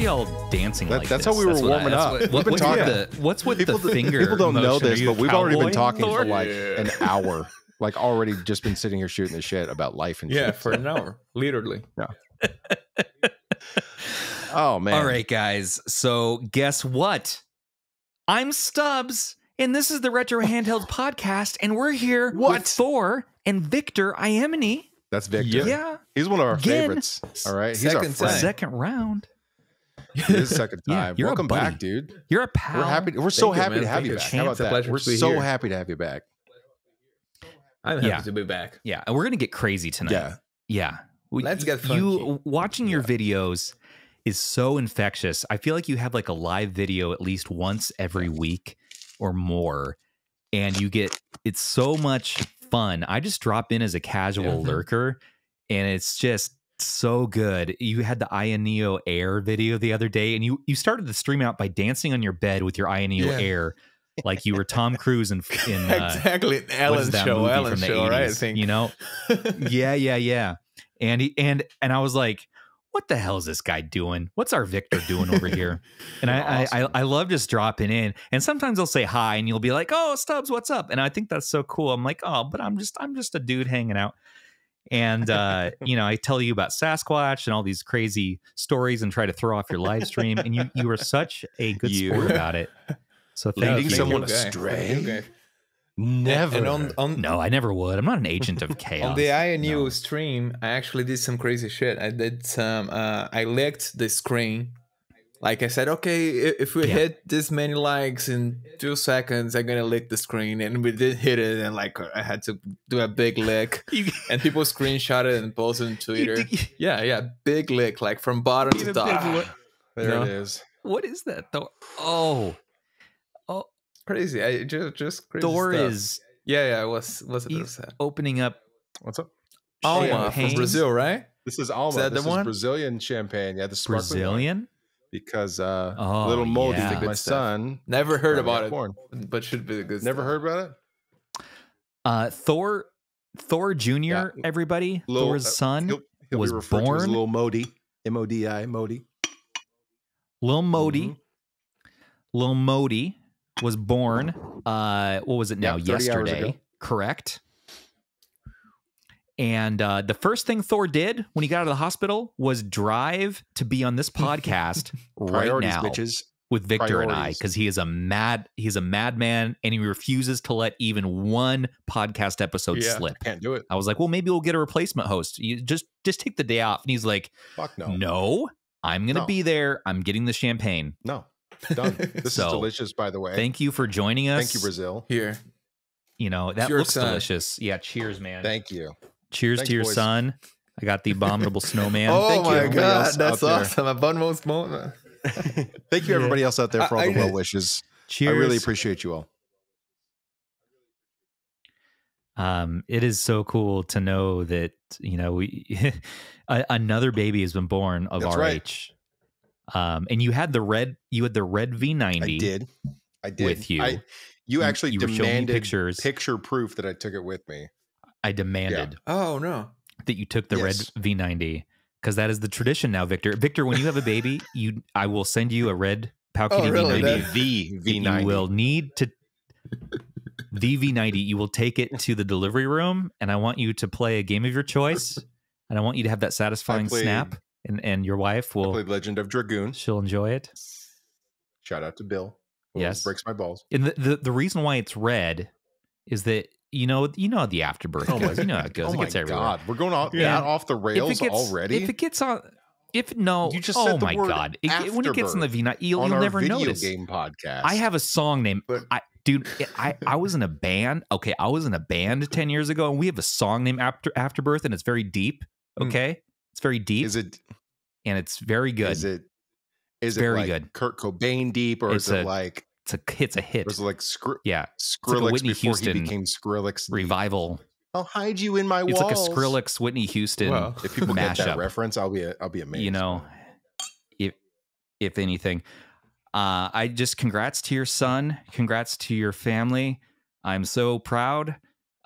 y'all dancing like That's this? how we were warming up. What's with the finger? People don't know this, but we've already been talking Thor? for like an hour. Like already just been sitting here shooting the shit about life and shit. for an hour, literally. Yeah. Oh man. All right, guys. So guess what? I'm Stubbs, and this is the Retro Handhelds podcast, and we're here with Thor and Victor Iemini. That's Victor. Yeah. He's one of our Again. favorites. All right. He's our friend. Second round. His second time. you're a Welcome buddy. back, dude. You're a pal. We're happy. We're so Thank you, happy man. to have Thank you you. back. How about It's a that? pleasure We're to be so here. happy to have you back. I'm happy to be back. Yeah, and we're gonna get crazy tonight. Yeah. Yeah. Let's get funky. You watching your videos is so infectious. I feel like you have like a live video at least once every week or more, and it's so much fun. I just drop in as a casual lurker, and it's just so good. You had the AYANEO Air video the other day, and you started the stream out by dancing on your bed with your AYANEO Air, like you were Tom Cruise in exactly Ellen show, from the 80s, right? I think you know. Yeah. And I was like, what the hell is this guy doing? What's our Victor doing over here? And I love just dropping in. And sometimes I'll say hi, and you'll be like, "Oh, Stubbs, what's up?" And I think that's so cool. I'm like, "Oh, but I'm just a dude hanging out." And you know, I tell you about Sasquatch and all these crazy stories, and try to throw off your live stream. And you were such a good sport about it. So Leading thank someone you. astray. Never. And No, I never would. I'm not an agent of chaos. on the AYANEO stream, I actually did some crazy shit. I did some. I licked the screen. Like I said, okay, if we hit this many likes in 2 seconds, I'm gonna lick the screen, and we did hit it, and like I had to do a big lick, and people screenshot it and posted on Twitter. Yeah, big lick, like from bottom to top. There it is. What is that though? Oh, Crazy. I just crazy Thor stuff. is What's it said? opening up What's up? Alma from Champagne? Brazil, right? This is Alma. Is that This the is one? Brazilian champagne. Yeah, the sparkling one. Brazilian. Because little Moldy, yeah. my Good stuff. son, Never heard finally about got it, born. but should be the good. Never stuff. heard about it? Thor Jr. Yeah. Everybody, Lil- Thor's son He'll was be referred to as born. Lil Modi, Modi, Modi. Lil Modi. Mhm. Lil Modi was born. What was it now? 30 hours Yesterday, ago. correct? And the first thing Thor did when he got out of the hospital was drive to be on this podcast right Priorities, now bitches. with Victor and I, Priorities. because he's a madman, and he refuses to let even one podcast episode slip. Can't do it. I was like, well, maybe we'll get a replacement host. You just take the day off. And he's like, Fuck no. no, I'm gonna No. be there. I'm getting the champagne. No. Done. This So, is delicious, by the way. Thank you for joining us. Thank you, Brazil. Here. You know, that Cheers, looks son. delicious. Yeah, cheers, man. Thank you. Cheers Thanks, to your boys. son. I got the abominable snowman. Oh thank you, my everybody god, else that's out there. awesome! A buttonmost moment. Thank you, everybody else out there, for all the I- well wishes. Cheers. I really appreciate you all. It is so cool to know that, you know, we another baby has been born of That's RH. right. And you had the red V90. I did with you. You actually you were showing me demanded pictures. picture proof that I took it with me. I demanded Oh no! that you took the Yes. red V90, because that is the tradition now, Victor. Victor, when you have a baby, I will send you a red Powkiddy Oh, really? V90. The You V90. will need to the V90. You will take it to the delivery room, and I want you to play a game of your choice, and I want you to have that satisfying played- snap, and your wife I will played Legend of Dragoon. she'll enjoy it. Shout out to Bill. Who Yes. always breaks my balls. And the reason why it's red is that you know how the afterbirth goes. You know how it goes. Oh It my gets everywhere. god, we're going off, Yeah. that off the rails already. If it gets on, if no, You just oh said the my word god, when it gets on the afterbirth V90, you'll on our never video notice. game podcast. I have a song named But- I was in a band. Okay, I was in a band 10 years ago, and we have a song named Afterbirth, and it's very deep. Okay, it's very deep. Is it? And it's very good. Is it? Is it Very like good. Kurt Cobain deep, or It's is it a like? It's a hit. Or is it like Yeah, Skrillex Whitney before Houston he became Skrillex? revival. I'll hide you in my walls. It's like a Skrillex Whitney Houston Wow. If people get that mashup. reference, I'll be amazed. You know, if anything, I just congrats to your son, congrats to your family. I'm so proud.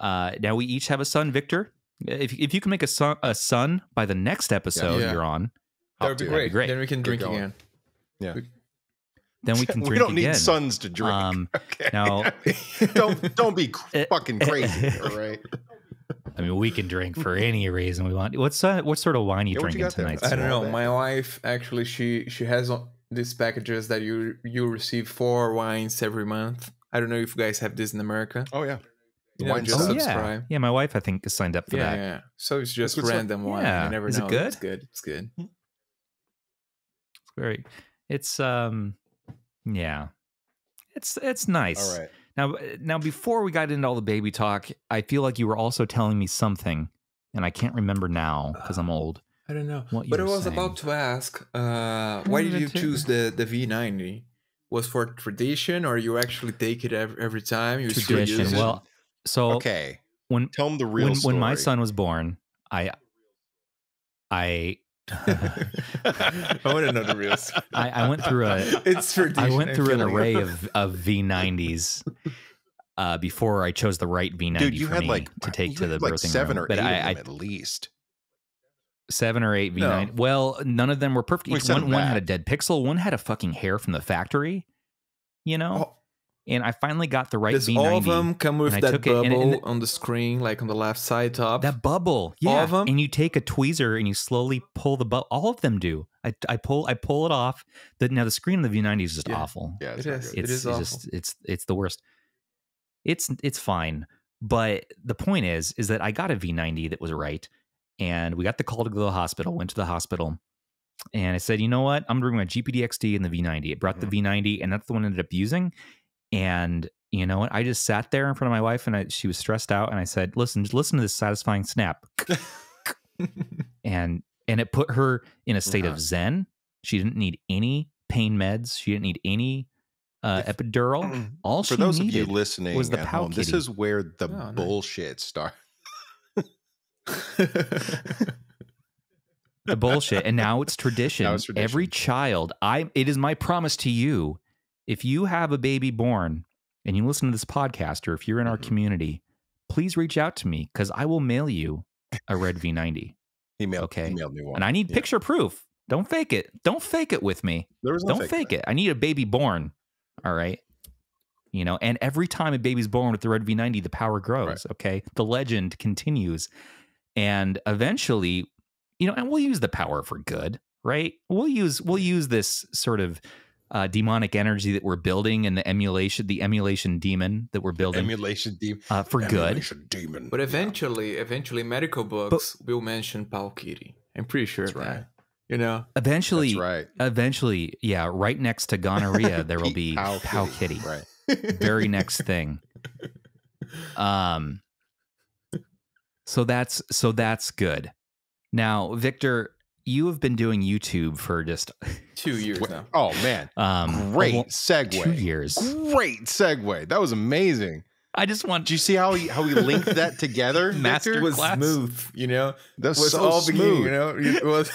Now we each have a son, Victor. If you can make a son by the next episode Yeah. you're on, That would be do. great. great. Then we can drink going. again. Yeah. Then we can We drink don't again. need sons to drink. Okay. Now, don't be fucking crazy. All right. I mean, we can drink for any reason we want. What sort of wine you Yeah, what you drinking got there? tonight? I don't sir? know. My wife actually, she has these packages that you receive 4 wines every month. I don't know if you guys have this in America. Oh yeah. You know, wine just subs. subscribe. Yeah, my wife I think is signed up for that. Yeah. So it's just good stuff. random wine. Yeah. You never Is it know. good? It's good. It's good. Very. It's yeah. It's nice. All right. Now before we got into all the baby talk, I feel like you were also telling me something, and I can't remember now because I'm old. I don't know. What you But I were was saying. about to ask, why did you choose the V90? Was for tradition, or you actually take it every time? You still use Tradition. it? Well, so Okay. when Tell them the real story. when my son was born, I I want to know the real story. I went through a It's tradition. I went through an feel like. array of V90s before I chose the right V90 Dude, you for had me like to take you to the had like birthing 7 room. or 8 But of I them at least. 7 or 8 V90. No. Well, none of them were perfect. We said One had a that. dead pixel. One had a fucking hair from the factory. You know. Oh, And I finally got the right does V90. all of them come with and I that took it, and- bubble and- on the screen, like on the left side top? That bubble, All yeah. of 'em? And you take a tweezer and you slowly pull the bubble. All of them do. I pull it off. Now the screen on the V90 is just Yeah. awful. Yeah, it's It not is. good. It is awful. just it's the worst. It's fine, but the point is that I got a V90 that was right, and we got the call to go to the hospital. Went to the hospital, and I said, you know what? I'm bringing my GPD XD and the V90. It brought the V90, and that's the one I ended up using. And you know what? I just sat there in front of my wife, and she was stressed out, and I said, listen, just listen to this satisfying snap, and it put her in a state of zen. She didn't need any pain meds. She didn't need any epidural. All For she those of needed you listening was the at pow home, this kitty. is where the Oh, nice. bullshit starts. the bullshit. And now it's tradition. Now it's tradition. Every child, it is my promise to you, if you have a baby born and you listen to this podcast, or if you're in our community, please reach out to me because I will mail you a red V90. He mailed me one. And I need Yeah. picture proof. Don't fake it. Don't fake it with me. There was no Don't fake it. I need a baby born. All right. You know, and every time a baby's born with the red V90, the power grows. Right. Okay. The legend continues. And eventually, you know, and we'll use the power for good, right? We'll use this sort of demonic energy that we're building and the emulation demon that we're building Emulation demon. for good. Emulation demon. But eventually, medical books will mention Pau Kitty. I'm pretty sure of That's that. right. You know, Eventually, That's right. eventually, yeah, right next to gonorrhea, there will Pete be Pow Pow Kitty. Kitty. Right. Very next thing. So that's good. Now, Victor, you have been doing YouTube for just 2 years now. Oh man. Great segue. 2 years. Great segue. That was amazing. I just want Did you see how he linked that together? Master Victor? It was class. smooth, you know. That's was so all beginning, smooth. you know. It was.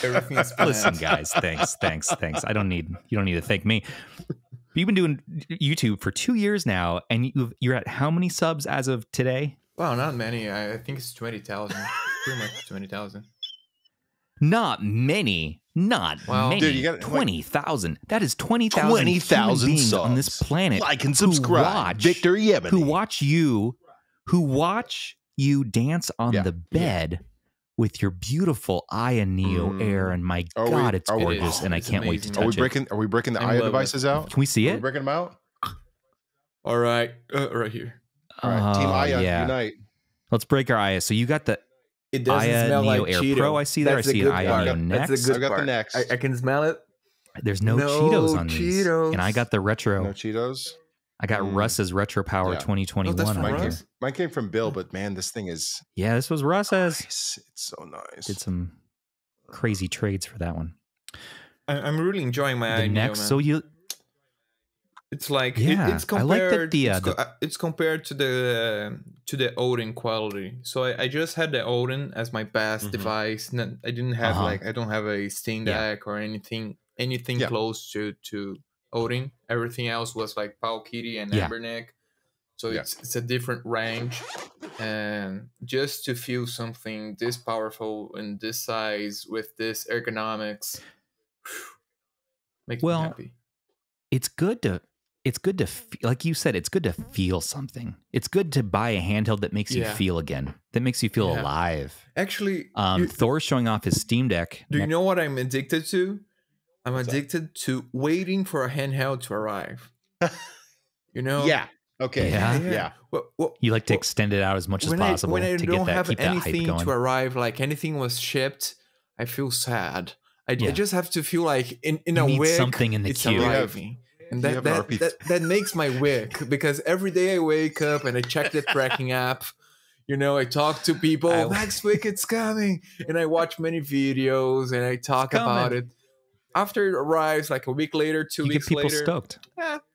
Everything's planned. Listen, guys, thanks. You don't need to thank me. You've been doing YouTube for 2 years now, and you're at how many subs as of today? Wow, not many. I think it's 20,000. Pretty much 20,000. Not many. Not Well, many. dude, you gotta- 20,000. That is 20,000 20,000 beings on this subs. planet. Like and who subscribe. watch- Victor Iemini. who watch you dance on Yeah. the bed with your beautiful AYANEO Air, and my Are we- God, it's are we- gorgeous, and I It's can't wait to amazing. touch it. Are we breaking the I Aya love it. devices out? Can we see Are we it? breaking them out? All right, right here. All right. Team Oh, Aya, yeah. unite. Let's break our Aya. So you got the It doesn't smell AYANEO like Air Cheeto. Pro. I see there. That's I the see good an part. AYANEO That's Next. the good I got the part. Next. I can smell it. There's no No Cheetos on these, Cheetos. and I got the retro. No Cheetos. I got Russ's Retro Power Yeah. 2021 Oh, that's from on Mine here. Russ? Mine came from Bill, but man, this thing is Yeah, this was Russ's. nice. It's so nice. Did some crazy trades for that one. I'm really enjoying my The AYANEO, next, man. so you It's like Yeah, it's I like that compared. the, It's compared to the Odin quality. So I just had the Odin as my best Mhm. device. I didn't have I don't have a Steam Yeah. Deck or anything Yeah. close to Odin. Everything else was like Pau Kitty and Yeah. Anbernic. So it's a different range, and just to feel something this powerful and this size with this ergonomics makes me happy. It's good to like you said, it's good to feel something. It's good to buy a handheld that makes you feel again, that makes you feel alive. Actually, Thor's showing off his Steam Deck. Do you know what I'm addicted to? I'm addicted to waiting for a handheld to arrive. You know? Yeah. Okay. Yeah. You like to extend it out as much as possible when I to don't get that, have keep that hype anything going. to arrive, like anything was shipped, I feel sad. I just have to feel like in a need week something in the it's queue. arriving. And that makes my week, because every day I wake up and I check the tracking app. You know, I talk to people. Next week it's coming, and I watch many videos and I talk about it. After it arrives, like a week later, 2 weeks later, you get people stoked.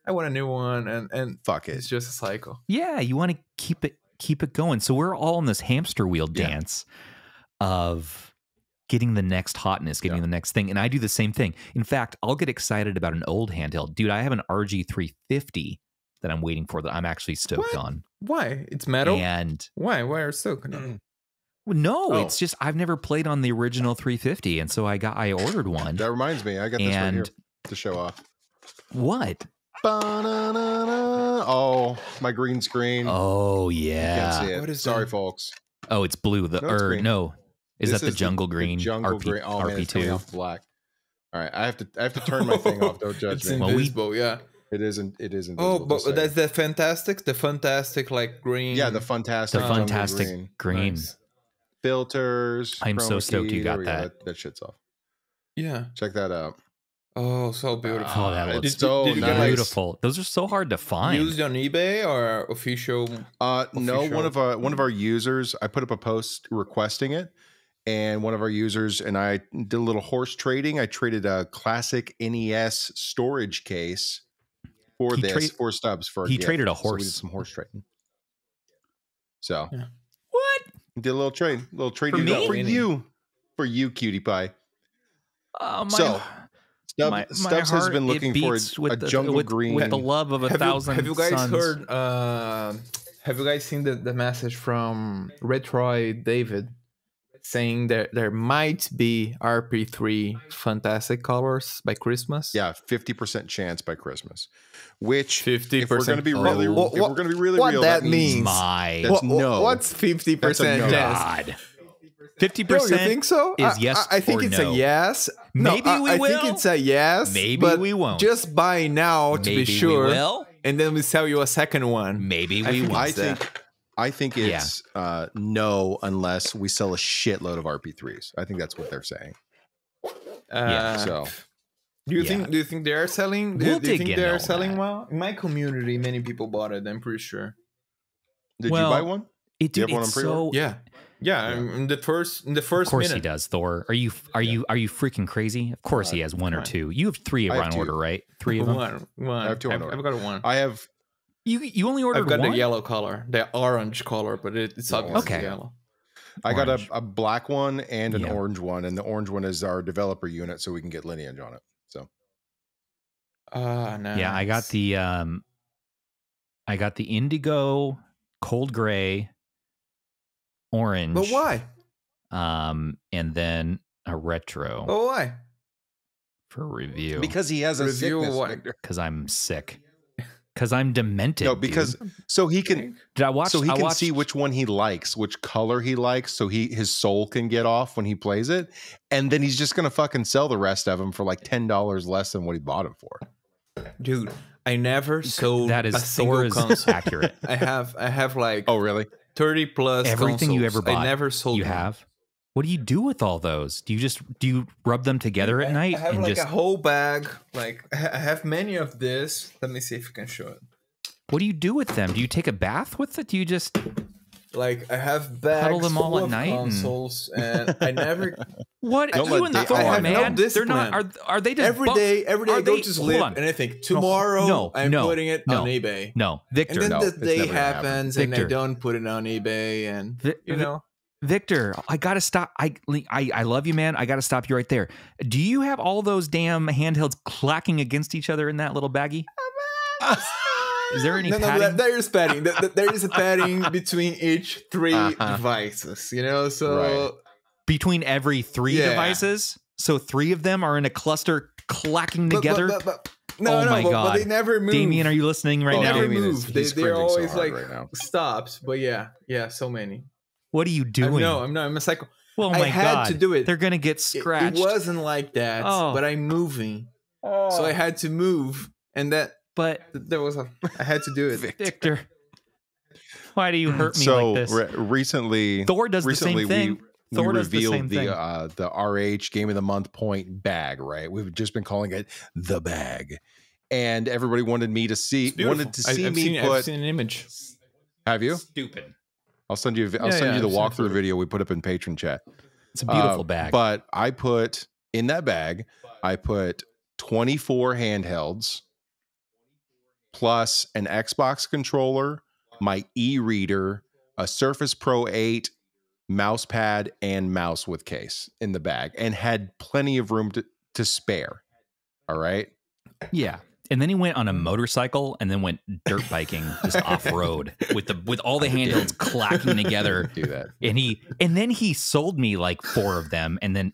I want a new one, and fuck it. It's just a cycle. Yeah, you want to keep it going. So we're all in this hamster wheel dance of getting the next hotness, getting the next thing. And I do the same thing. In fact, I'll get excited about an old handheld. Dude, I have an RG350 that I'm waiting for that I'm actually stoked on. Why? It's metal? And why are you stoked on? No, it's just I've never played on the original 350, and so I ordered one. That reminds me, I got this right here to show off. What? Oh, my green screen. Oh yeah. You can't see it. What is Sorry, that? folks. Oh, it's blue. Is that the jungle green? The jungle green. Oh, man, it's coming off black. All right, I have to turn my thing off. Don't judge It's me. invisible, It isn't. It isn't. Oh, but that's the fantastic like green. Yeah, the fantastic green. Nice. Filters. I'm so stoked you got that. That shit's off. Yeah. Check that out. Oh, so beautiful. Oh, that looks so nice. Beautiful. Those are so hard to find. Used on eBay or official? No, one of our users. I put up a post requesting it, and one of our users and I did a little horse trading. I traded a classic NES storage case for for Stubbs for. He traded a horse. So we did some horse trading. So what? Did a little trade For me? for you, cutie pie. Stubbs has been looking for a jungle green with the love of 1,000 Have you guys suns. heard? Have you guys seen the message from Retroid David saying that there might be RP3 fantastic colors by Christmas? Yeah, 50% chance by Christmas. Which 50%. If we're going to be really, what real, that means that's no. What's 50% God. 50% you think so? is yes I think or it's no. a yes. Maybe we will. I think it's a yes. Maybe but we won't. Just buy now to be sure. We will. And then we sell you a second one. Maybe we will. I think it's no unless we sell a shitload of RP3s. I think that's what they're saying. So do you think they are selling? Do you think they are selling well? In my community, many people bought it, I'm pretty sure. Did you buy one? Do you have one on pre-order? Yeah, in the first Of course minute. he does, Thor. Are you freaking crazy? Of course he has one or two. You have three on order, right? Three of them. One. I have two on order. I've got one. I have. You only ordered one? I've got the yellow color, the orange color, but it's obviously yellow. I got a black one and an orange one, and the orange one is our developer unit, so we can get lineage on it. So. Nice. Yeah, I got the indigo, cold gray, orange. But why? And then a retro. But why? For review. Because he has a sickness. Because I'm sick. Because I'm demented. No, because so he can. Did I watch? So he can see which one he likes, which color he likes, so his soul can get off when he plays it, and then he's just gonna fucking sell the rest of them for like $10 less than what he bought them for. Dude, I never sold that is a single console. Accurate. I have like 30 plus everything consoles. you ever bought. I never sold. You them. have. What do you do with all those? Do you rub them together at night? I have and like just, a whole bag. Like I have many of this. Let me see if I can show it. What do you do with them? Do you take a bath with it? Do you just like I have bags cuddle them all full at of night and I never. What you and Thor, man? They're not. Are they just every day I go to sleep and I think tomorrow I'm putting it on eBay. No, Victor. And then the day happens and I don't put it on eBay and you know. Victor, I gotta stop. I love you, man. I gotta stop you right there. Do you have all those damn handhelds clacking against each other in that little baggie? Is there any No, padding? there is padding. There is a padding between each 3 devices, you know? So Between every 3 devices? So 3 of them are in a cluster clacking together? No, my God. but they never move. Damien, are you listening right now? Never Damien move. he's They're cringing so always hard like right now. stops. But yeah, so many. What are you doing? I'm a psycho. Well, I my had God. to do it. They're going to get scratched. It wasn't like that, but I'm moving. So I had to move. And But I had to do it. Victor, why do you hurt me So like this? recently, Thor does the same thing. We Thor does the same revealed thing. the RH Game of the Month point bag, right? We've just been calling it the bag, and everybody wanted me to see, I've seen an image. Have you? Stupid. I'll send you. I'll Yeah, send you the I've seen walkthrough it. video we put up in patron chat. It's a beautiful bag. But I put in that bag, I put 24 handhelds plus an Xbox controller, my e-reader, a Surface Pro 8, mouse pad, and mouse with case in the bag, and had plenty of room to spare. All right. Yeah. And then he went on a motorcycle and then went dirt biking just off road with all the handhelds clacking together. Do that. And then he sold me like 4 of them and then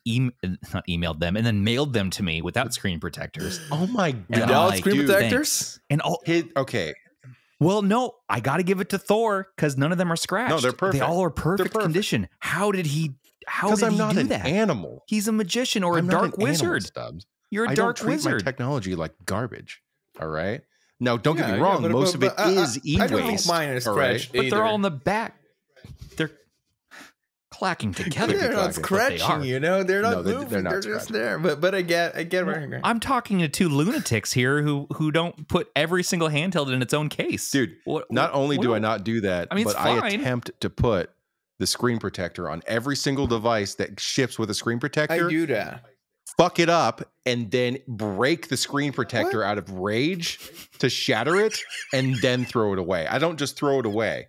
not emailed them and then mailed them to me without screen protectors. Oh my God. Without like, screen dude, protectors? And all okay. well, no, I got to give it to Thor because none of them are scratched. No, they're perfect. They all are perfect, Perfect. condition. How did he Because I'm not do an that? animal. He's a magician or I'm a not dark an animal, wizard. Stubbs. You're a I dark don't treat wizard. my technology like garbage. All right. Now, don't get me Yeah, wrong. but- most but of it is I don't think e-waste. mine is all right? scratched. But they're either. all in the back. They're clacking together. They're not That's what they are. scratching, you know. They're not No, moving. they're not They're just scratching. there. But I get where you're going. I'm talking to 2 lunatics here who don't put every single handheld in its own case. Dude, not only do I not do that, I mean, it's but I fine. attempt to put the screen protector on every single device that ships with a screen protector. I do that. Fuck it up and then break the screen protector out of rage to shatter it and then throw it away. I don't just throw it away.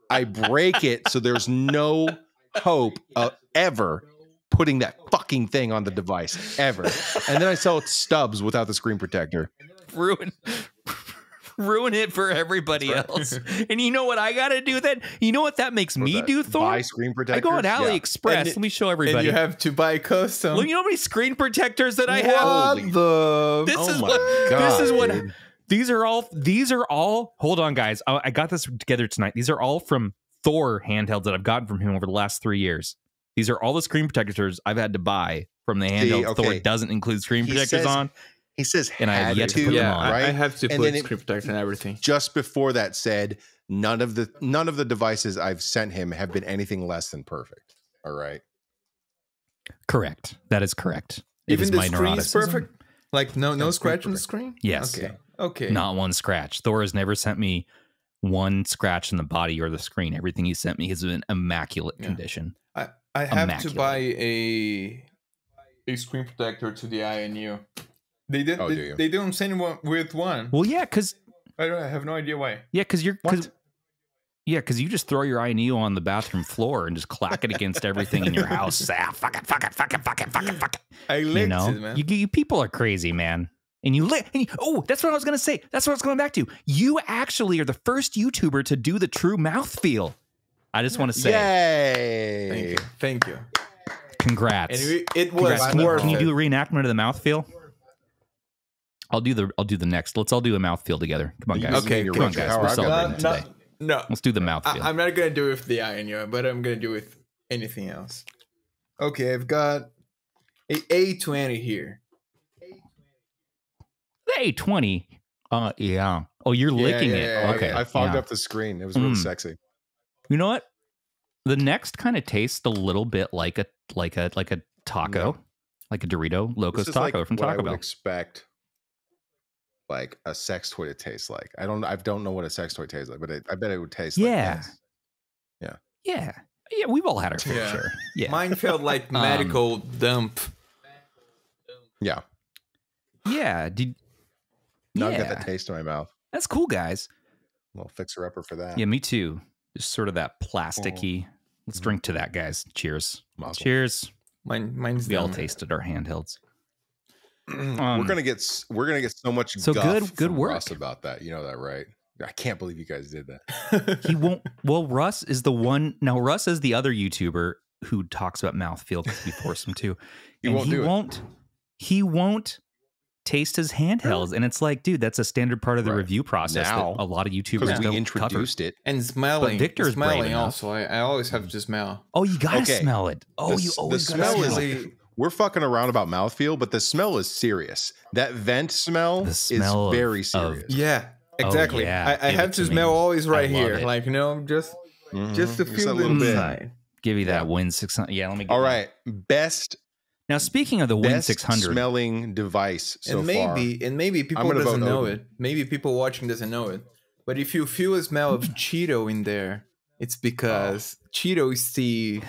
I break it so there's no hope of ever putting that fucking thing on the device ever. And then I sell it to Stubbs without the screen protector. Ruin it for everybody else. And you know what I gotta do then? You know what that makes me do, Thor? Buy screen protectors. I go on AliExpress. And Let me show And everybody. you have to buy custom. Look, you know how many screen protectors that I have? What the? This Oh is my what. God, This is what. dude. These are all. Hold on, guys. I got this together tonight. These are all from Thor handhelds that I've gotten from him over the last 3 years. These are all the screen protectors I've had to buy from the handheld. okay. Thor doesn't include screen protectors on. He says, And I have had yet to put them Yeah, on. right? I have to And put then it- screen protector and everything. Just before that said, none of the devices I've sent him have been anything less than perfect. All right. Correct. That is correct. It Even is the my screen is neuroticism. perfect. Like no scratch on the screen. Yes. Okay. Not one scratch. Thor has never sent me one scratch in the body or the screen. Everything he sent me has been immaculate condition. I have Immaculate. to buy a screen protector to the AYANEO. They did. Oh, do you? They don't send one with one. Well, yeah, because I have no idea why. because What? you just throw your INEO on the bathroom floor and just clack it against everything in your house. Fuck it. I licked You know, it, man. you people are crazy, man. And oh, that's what I was gonna say. That's what I was going back to. You actually are the first YouTuber to do the true mouthfeel. I just want to say, Yay! Thank you. congrats. And it was Congrats. worth Can you it. do a reenactment of the mouthfeel? I'll do the next. Let's all do a mouthfeel together. Come on, Are you guys. using Okay, your come on, retro guys. power? We're I've got celebrating that. today. No, Let's do the mouthfeel. I'm not gonna do it with the AYANEO, but I'm gonna do it with anything else. Okay, I've got a A20 here. The A20. Yeah. Oh, you're licking it. yeah, Okay. I fogged yeah. up the screen. It was really sexy. You know what? The next kind of tastes a little bit like a taco, like a Dorito Locos This is Taco like from what I Taco would Bell. expect like a sex toy to taste like. I don't know what a sex toy tastes like, but I bet it would taste Yeah. like this. Yeah. Yeah, we've all had our fair Yeah. share. Yeah. Mine felt like medical dump. Yeah. Yeah. Now I yeah. get that taste in my mouth. That's cool, guys. Well, fixer upper for that. Yeah, me too. Just sort of that plasticky. Let's drink to that, guys. Cheers. Mazel. Cheers. Mine's We all dumb. tasted our handhelds. We're gonna get so much so guff good from work. Russ about that. You know that, right? I can't believe you guys did that. He won't. Well, Russ is the one. Now, Russ is the other YouTuber who talks about mouthfeel because we force him to. He won't taste his handhelds. And it's like, dude, that's a standard part of the review process now, that a lot of YouTubers we introduced it. And smelling. But Victor's smelling also. I always have to smell. Oh, you gotta smell it. Oh, you always gotta smell it. We're fucking around about mouthfeel, but the smell is serious. That vent smell is very serious. Yeah, exactly. Oh, yeah. I have to smell always right here. Like, you know, just to feel the inside. Give you that Win600. Yeah, let me get All right. Best. Now, speaking of the Win600 smelling device so far. And maybe people doesn't know it. Maybe people watching doesn't know it. But if you feel a smell of Cheeto in there, it's because Cheeto Steve,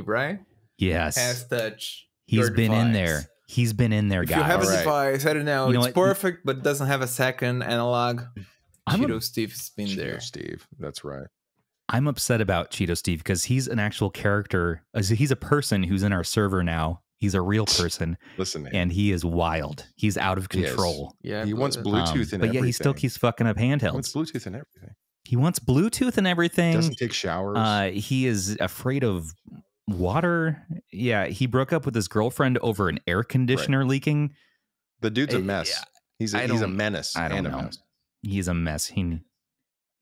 right? Yes. Has touched. He's been in there. He's been in there, guys. If you have a device, I don't know, it's perfect, but doesn't have a second analog. Cheeto Steve's been there. Cheeto Steve, that's right. I'm upset about Cheeto Steve because he's an actual character. He's a person who's in our server now. He's a real person. Listen, and he is wild. He's out of control. Yeah, he wants Bluetooth and everything. But yeah, he still keeps fucking up handhelds. He wants Bluetooth and everything. He wants Bluetooth and everything. Doesn't take showers. He is afraid of water. Yeah, he broke up with his girlfriend over an air conditioner leaking. The dude's a mess. He's a menace. I don't know. He's a mess. He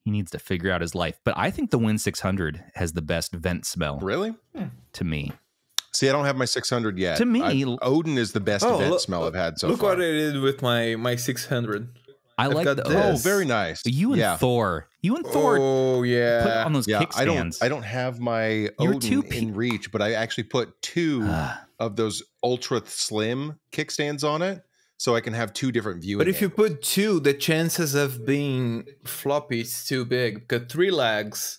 needs to figure out his life. But I think the Win600 has the best vent smell. Really? To me. See, I don't have my 600 yet. To me, Odin is the best vent smell I've had so far. Look what I did with my 600. I like that. Oh, very nice. You and Thor. Oh, yeah. Put on those kickstands. I don't have my Odin in reach, but I actually put 2 of those ultra slim kickstands on it, so I can have 2 different viewing. But if you put 2, the chances of being floppy is too big. Because 3 legs,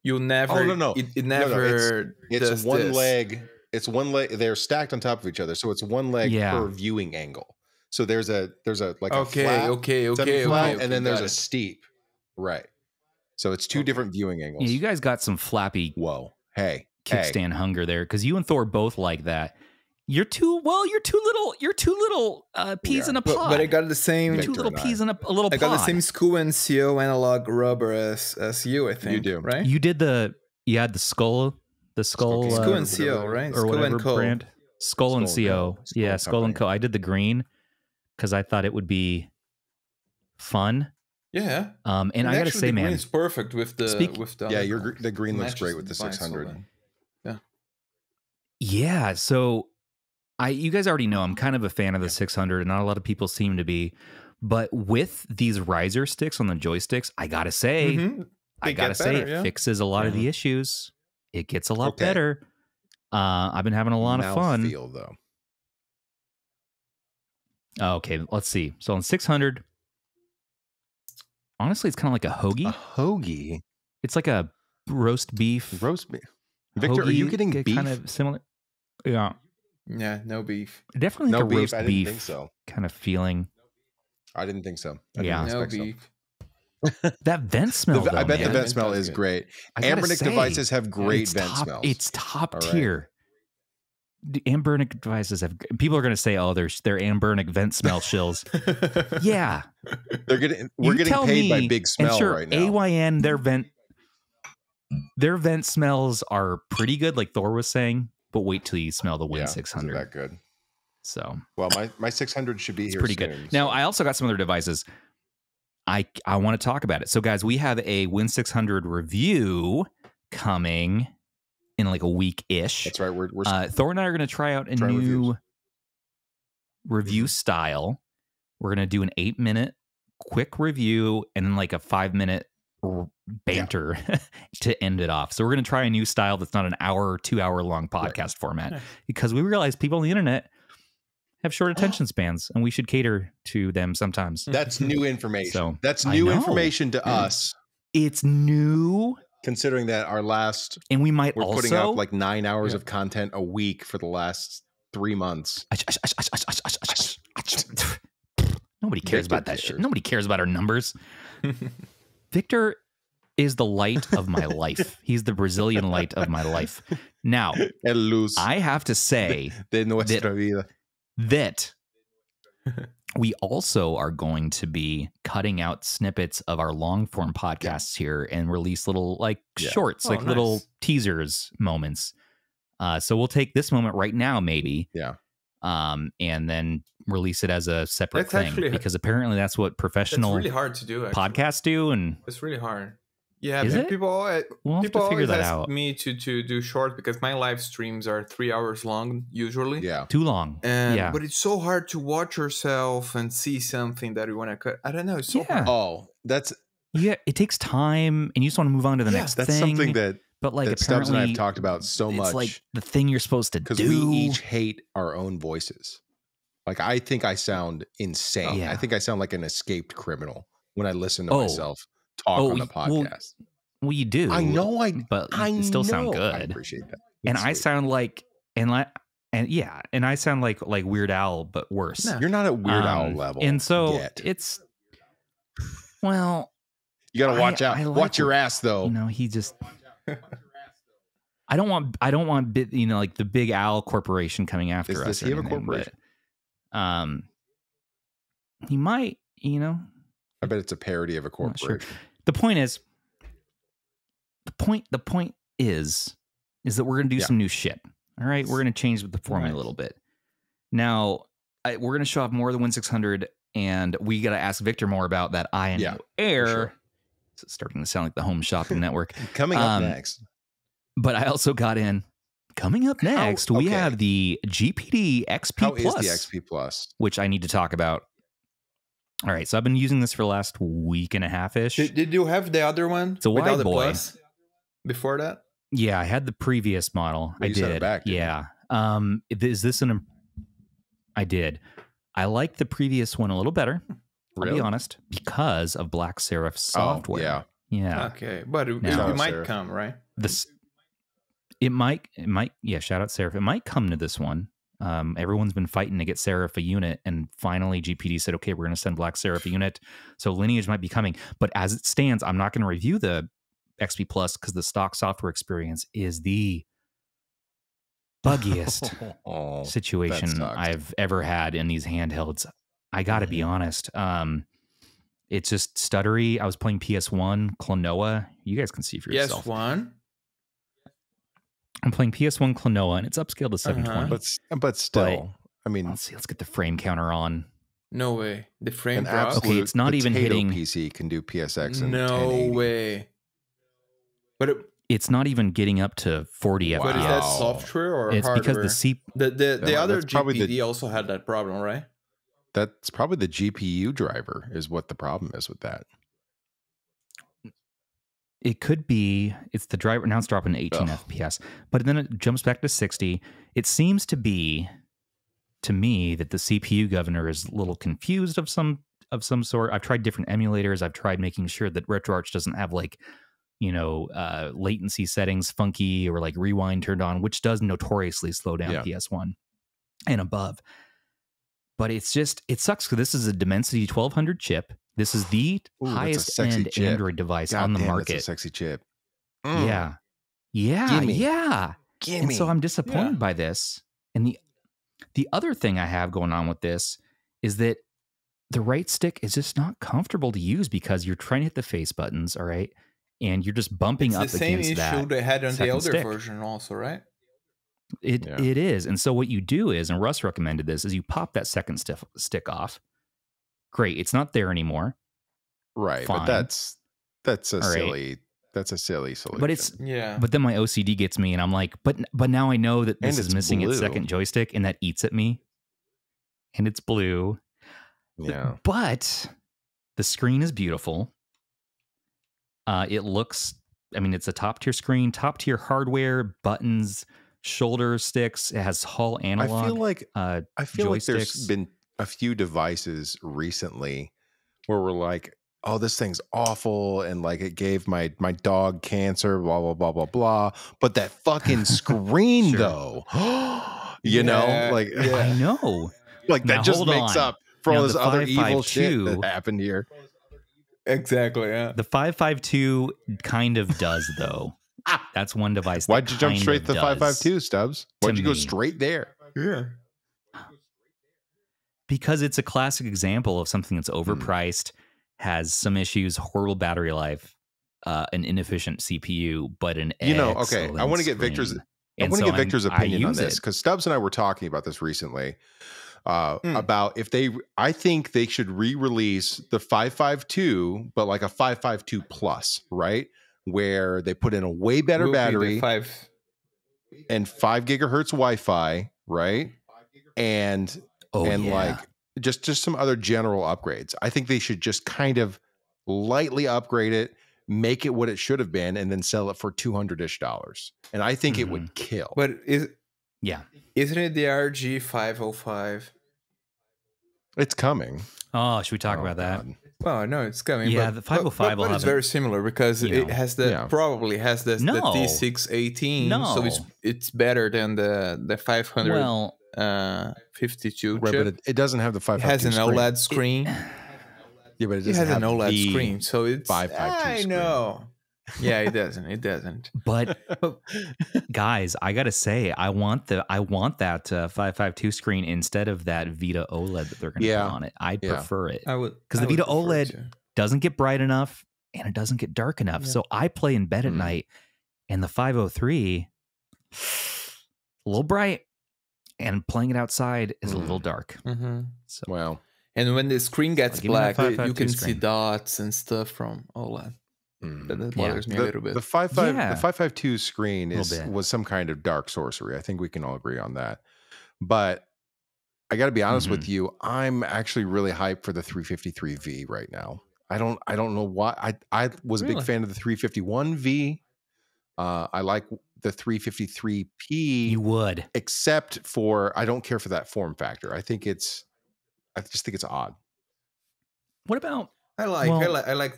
you'll never. Oh no! It never. It's one leg. It's one leg. They're stacked on top of each other, so it's one leg per viewing angle. So there's a like a flat, and then there's a steep, right? So it's 2 different viewing angles. Yeah, you guys got some flappy. Whoa, kickstand hunger there because you and Thor both like that. You're two little peas in a pod. But I got the same 2 little peas in a little pod. I got the same School NCO analog rubber as you. I think you do, right? You did you had the skull School NCO, right? Or whatever brand. Skull and CO. Yeah, Skull and Co. I did the green because I thought it would be fun. Yeah. And I gotta say, man, it's perfect with the the green looks great with the 600. Yeah. So you guys already know I'm kind of a fan of the 600, and not a lot of people seem to be. But with these riser sticks on the joysticks, I gotta say, it fixes a lot of the issues. It gets a lot better. I've been having a lot of fun. Feel though. Okay, let's see. So on 600, honestly, it's kind of like a hoagie. A hoagie. It's like a roast beef. Victor, hoagie, are you getting beef? Kind of similar. Yeah. Yeah, no beef. Definitely like a roast beef. I didn't think so. Kind of feeling. I didn't think so. No beef. That vent smell. I bet the vent smell is great. Anbernic devices have great vent smells. It's top tier. The Anbernic devices have. People are going to say, "Oh, they're Anbernic vent smell shills." Yeah, we're getting paid by Big Smell right now. AYN their vent smells are pretty good, like Thor was saying. But wait till you smell the Win600. That good. So well, my 600 should be here. Pretty good. Now I also got some other devices. I want to talk about it. So guys, we have a Win600 review coming in like a week-ish. That's right. We're Thor and I are going to try out a new review style. We're going to do an 8-minute quick review and then like a 5-minute banter to end it off. So we're going to try a new style that's not an hour or 2-hour long podcast format because we realize people on the internet have short attention spans and we should cater to them sometimes. That's new information. So that's new information to us. It's new. Considering that our last, and we're putting out like 9 hours of content a week for the last 3 months. Nobody cares about that shit. Nobody cares about our numbers. Victor is the light of my life. He's the Brazilian light of my life. Now, I have to say de nuestra vida. that we also are going to be cutting out snippets of our long form podcasts here and release little like shorts, like little teasers moments. So we'll take this moment right now, maybe. Yeah. And then release it as a separate thing, because apparently that's what professional really hard to do, podcasts do. And it's really hard. Yeah, people we'll always ask me to do short because my live streams are 3 hours long usually. Yeah, too long. But it's so hard to watch yourself and see something that you want to cut. I don't know. It's so hard. Oh, that's it takes time, and you just want to move on to the next thing. That's something that. But like that Stubbs and I have talked about so much. It's like the thing you're supposed to do. Because we each hate our own voices. Like I think I sound insane. I think I sound like an escaped criminal when I listen to myself talk on the podcast. Well, you do. I know. But you still sound good. I appreciate that. And I sound like and I sound like Weird Al, but worse. No, you're not at Weird Al level. And so it's you got to watch out. Watch your ass, though. You know, he just. I don't want like the Big Al Corporation coming after us. Does he have a corporation? But, he might, I bet it's a parody of a corporation. Sure. The point is that we're going to do some new shit. All right. We're going to change the formula a little bit. Now, we're going to show off more of the Win600, and we got to ask Victor more about that AYANEO Air. Sure. It's starting to sound like the Home Shopping Network. Coming up next. But I also got in. Coming up next, we have the GPD XP Plus. How is the XP Plus? Which I need to talk about. All right, so I've been using this for the last week and a half-ish. Did you have the other one? It's a wide boy. Plus before that? Yeah, I had the previous model. I did. Yeah. Is this I did. I like the previous one a little better. I'll be honest, because of Black Serif software. Yeah. Okay, but it might come, right? It might. Yeah. Shout out Serif. It might come to this one. Everyone's been fighting to get Serif a unit, and finally GPD said, "Okay, we're going to send Black Serif a unit." So Lineage might be coming, but as it stands, I'm not going to review the XP Plus because the stock software experience is the buggiest situation I've ever had in these handhelds. I got to be honest. It's just stuttery. I was playing PS1 Klonoa. You guys can see for yourself. PS1. I'm playing PS1 Klonoa, and it's upscaled to 720. But still, I mean, let's see. Let's get the frame counter on. No way. The frame drops. Okay, it's not even hitting. PC can do PSX. And no 1080. way. But it's not even getting up to 40 FPS. But is that software or it's hardware? Because the other GPD also had that problem, right? That's probably the GPU driver is what the problem is with that. It could be. It's the driver. Now it's dropping to 18 FPS, but then it jumps back to 60. It seems to be, to me, that the CPU governor is a little confused of some sort. I've tried different emulators. I've tried making sure that RetroArch doesn't have latency settings funky or like rewind turned on, which does notoriously slow down PS1 and above. But it sucks because this is a Dimensity 1200 chip. This is the highest end chip. Android device on the market. That's a sexy chip. Yeah. And so I'm disappointed by this. And the other thing I have going on with this is that the right stick is just not comfortable to use because you're trying to hit the face buttons, all right? And you're just bumping up against that. It's the same issue they had on the older stick. version also, right? It is. And so what you do is, and Russ recommended this, is you pop that second stick off. Great. It's not there anymore. Right. Fine. But that's a silly solution. But but then my OCD gets me and I'm like, but now I know that this is missing its second joystick and that eats at me. And it's blue. Yeah. But the screen is beautiful. It looks, it's a top tier screen, top tier hardware, buttons, shoulder sticks. It has Hall analog. I feel like there's been a few devices recently where we're like, oh, this thing's awful, and like it gave my dog cancer, blah blah blah blah blah. But that fucking screen though, I know, like that just makes up for all this other evil shit that happened here. Exactly. Yeah. The 552 kind of does though. That's one device. Why'd you jump straight to the 552, Stubbs? Why'd you go straight there? Yeah. because it's a classic example of something that's overpriced, has some issues, horrible battery life, an inefficient CPU, but an okay. I want to get Victor's opinion on this, because Stubbs and I were talking about this recently. About if I think they should re-release the 552, but like a 552 Plus, right? Where they put in a way better battery and 5 gigahertz Wi-Fi, right? And like just some other general upgrades. I think they should just kind of lightly upgrade it, make it what it should have been, and then sell it for $200-ish. And I think it would kill. But isn't it the RG505? It's coming. Oh, should we talk about that? Well, no, it's coming. Yeah, but, the 505 but it's very similar because it has probably has the T618. No. So it's better than the 552 right, chip. but it doesn't have the 552. It has an OLED screen. Yeah, but it has an OLED screen, so it's 552 screen. I know. Yeah, it doesn't. It doesn't. But guys, I gotta say, I want that 552 screen instead of that Vita OLED that they're going to put on it. I'd prefer it. I would, because the Vita OLED doesn't get bright enough and it doesn't get dark enough. So I play in bed at night, and the 503 a little bright, and playing it outside is a little dark. So well, and when the screen gets black, you can see dots and stuff from OLED. That bothers me a little bit. The 552 screen was some kind of dark sorcery. I think we can all agree on that. But I got to be honest with you, I'm actually really hyped for the 353V right now. I don't know why. I was a big fan of the 351V. I like the 353P. You would, except for I don't care for that form factor. I just think it's odd. What about? I like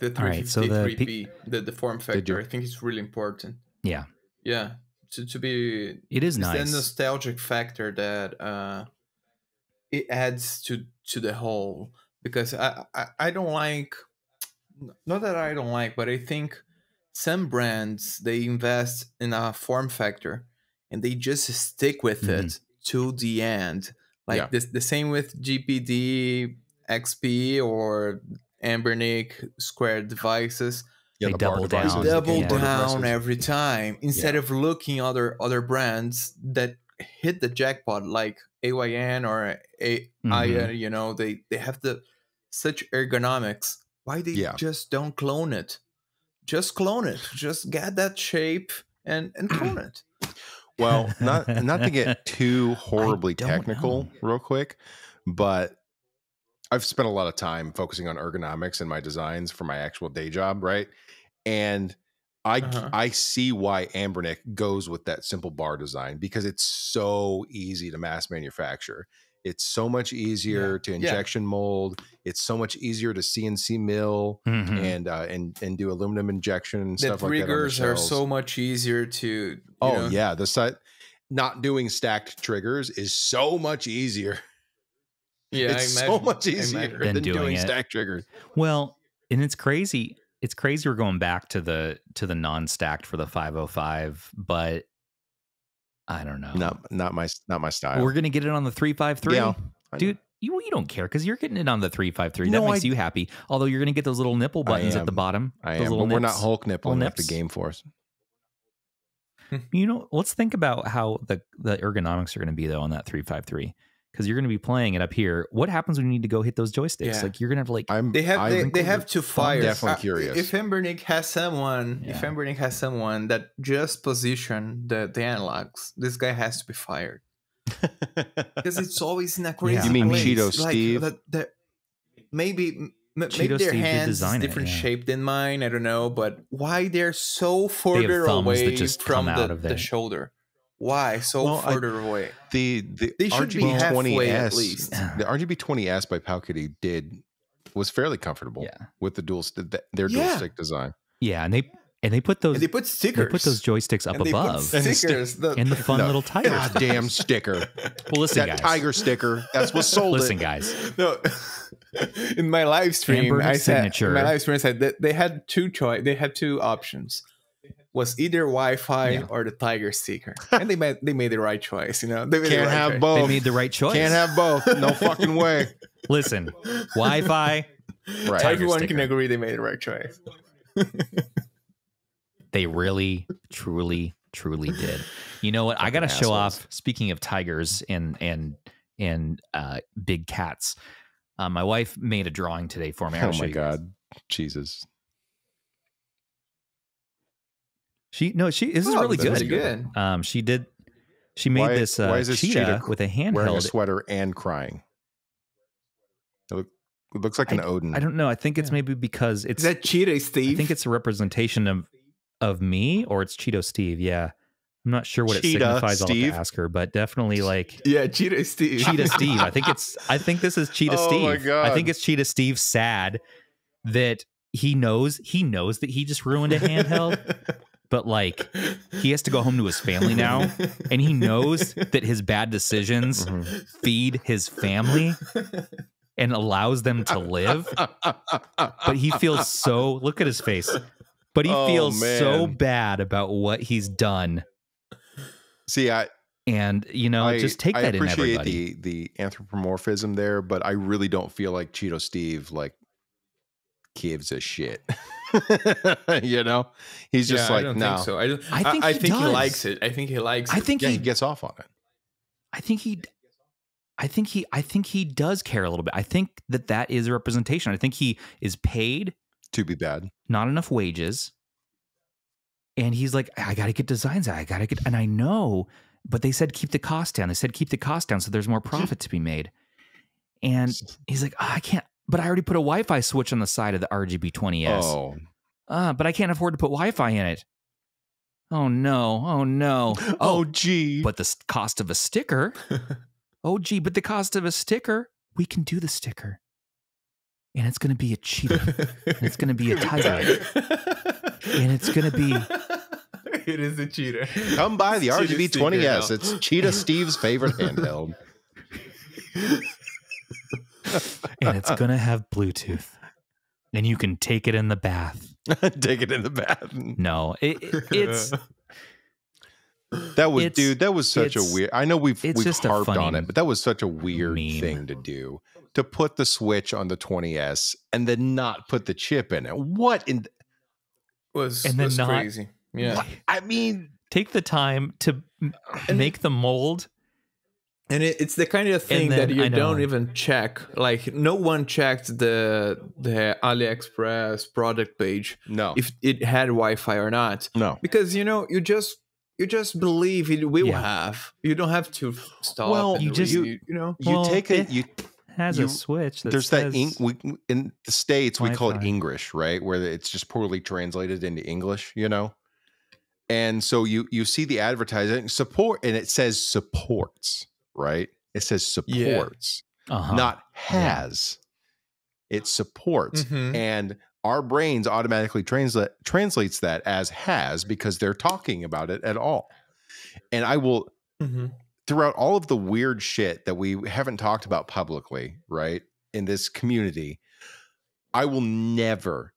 the 353P, the form factor. I think it's really important. Yeah. Yeah. To be, it is nice. The nostalgic factor that it adds to the whole, because I don't like, not that I don't like, but I think some brands, they invest in a form factor and they just stick with it to the end. Like the same with GPD XP or Anbernic squared devices. They double down. Double down every time instead of looking other brands that hit the jackpot, like AYN or AYANEO. You know, they have such ergonomics. Why they just don't clone it? Just clone it. Just get that shape and clone it. Well, not to get too horribly technical, real quick, but I've spent a lot of time focusing on ergonomics in my designs for my actual day job, right? And I see why Anbernic goes with that simple bar design, because it's so easy to mass manufacture. It's so much easier to injection mold. It's so much easier to CNC mill and do aluminum injection and stuff like that. The triggers are so much easier to. The site not doing stacked triggers is so much easier. Yeah, it's so much easier than doing stack triggers. Well, and it's crazy. It's crazy we're going back to the non-stacked for the 505, but I don't know. Not my style. We're gonna get it on the 353. Yeah, dude, you don't care because you're getting it on the 353. That makes you happy. Although you're gonna get those little nipple buttons at the bottom. But we're not Hulk nippling like the Game Force. You know, let's think about how the ergonomics are going to be though on that 353. Because you're going to be playing it up here. What happens when you need to go hit those joysticks? Yeah. Like you're going to have to like. They have to fire. I'm definitely curious. If Anbernic has someone, that just position the analogs, this guy has to be fired. Because it's always in a crazy. You mean place. Cheeto Steve? Maybe their hands is different shape than mine. I don't know, but why they're so further away from the shoulder? Why so further away? The RGB20S, the RGB20S by Palkity was fairly comfortable with the dual stick design. Yeah, and they put those stickers. They put those joysticks up above. Stickers and the fun little tiger. Goddamn sticker. Well, listen, that tiger sticker. That's what sold it. Listen, guys. No. In my live stream, I said that they had two options. was either Wi-Fi or the Tiger sticker, and they made the right choice. You know, they made Can't have both. They made the right choice. Can't have both. No fucking way. Listen, Wi-Fi. Right. Everyone can agree they made the right choice. They really, truly did. You know what? I got to show off. Speaking of tigers and big cats, my wife made a drawing today for me. Oh my God, Jesus! This is really good. She made this cheetah with a handheld, wearing a sweater and crying. It looks like an Odin. I don't know. I think it's maybe because it's that Cheetah Steve. I think it's a representation of me, or it's Cheeto Steve. Yeah. I'm not sure what Cheetah it signifies. Steve. I'll have to ask her, but definitely like Cheetah Steve. Cheetah Steve. I think this is Cheetah Steve. My God. I think it's Cheetah Steve sad that he knows that he just ruined a handheld, but like he has to go home to his family now, and he knows that his bad decisions feed his family and allows them to live. But he feels look at his face. But he feels so bad about what he's done. See, just take that in, everybody. I appreciate the anthropomorphism there, but I really don't feel like Cheeto Steve like gives a shit. You know, he's just like, no. Think so. I think he likes it. I think he likes it. I think he gets off on it. I think he does care a little bit. I think that is a representation. I think he is paid to be bad, not enough wages. And he's like, I got to get designs out. And I know, but they said, keep the cost down. So there's more profit to be made. And he's like, I can't, but I already put a Wi-Fi switch on the side of the RGB 20S. But I can't afford to put Wi-Fi in it. Oh no. Oh, gee. But the cost of a sticker. But the cost of a sticker, we can do the sticker. And it's going to be a cheetah. And it's going to be a tiger. And it's going to be... It is a cheetah. Come by the RGB 20S. It's Cheetah Steve's favorite handheld. And it's going to have Bluetooth. And you can take it in the bath. Take it in the bath. No, it's... That was such a weird... I know we've harped on it, but that was such a weird thing to do. To put the switch on the 20S and then not put the chip in it. What in... was not, crazy. Yeah. What? I mean... Take the time to make the mold. And it's the kind of thing that you don't even check. Like, no one checked the AliExpress product page. No. If it had Wi-Fi or not. No. Because, you just believe it will have. You don't have to stop. Well, you take it. Has a switch. There's that in the States Wi-Fi. We call it English, right? Where it's just poorly translated into English, you know. And so you see the advertising support, and it says supports, right? It says supports, not has. It supports, and our brains automatically translates that as has because they're talking about it at all. And I will. Throughout all of the weird shit that we haven't talked about publicly, right, in this community, I will never,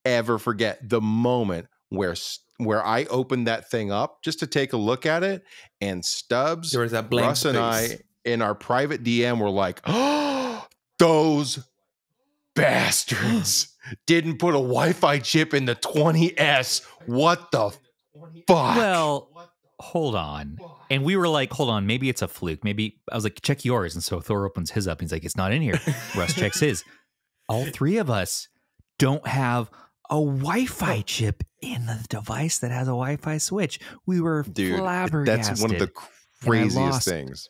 ever forget the moment where I opened that thing up just to take a look at it, and Stubbs, there was that blank Russ, space. and I in our private DM were like, "Oh, those bastards didn't put a Wi-Fi chip in the 20S. What the fuck?" Well, hold on. And we were like, hold on, maybe it's a fluke. Maybe I was like, check yours. And so Thor opens his up. He's like, it's not in here. Russ checks his. All three of us don't have a Wi-Fi chip in the device that has a Wi-Fi switch. We were flabbergasted. That's one of the craziest things.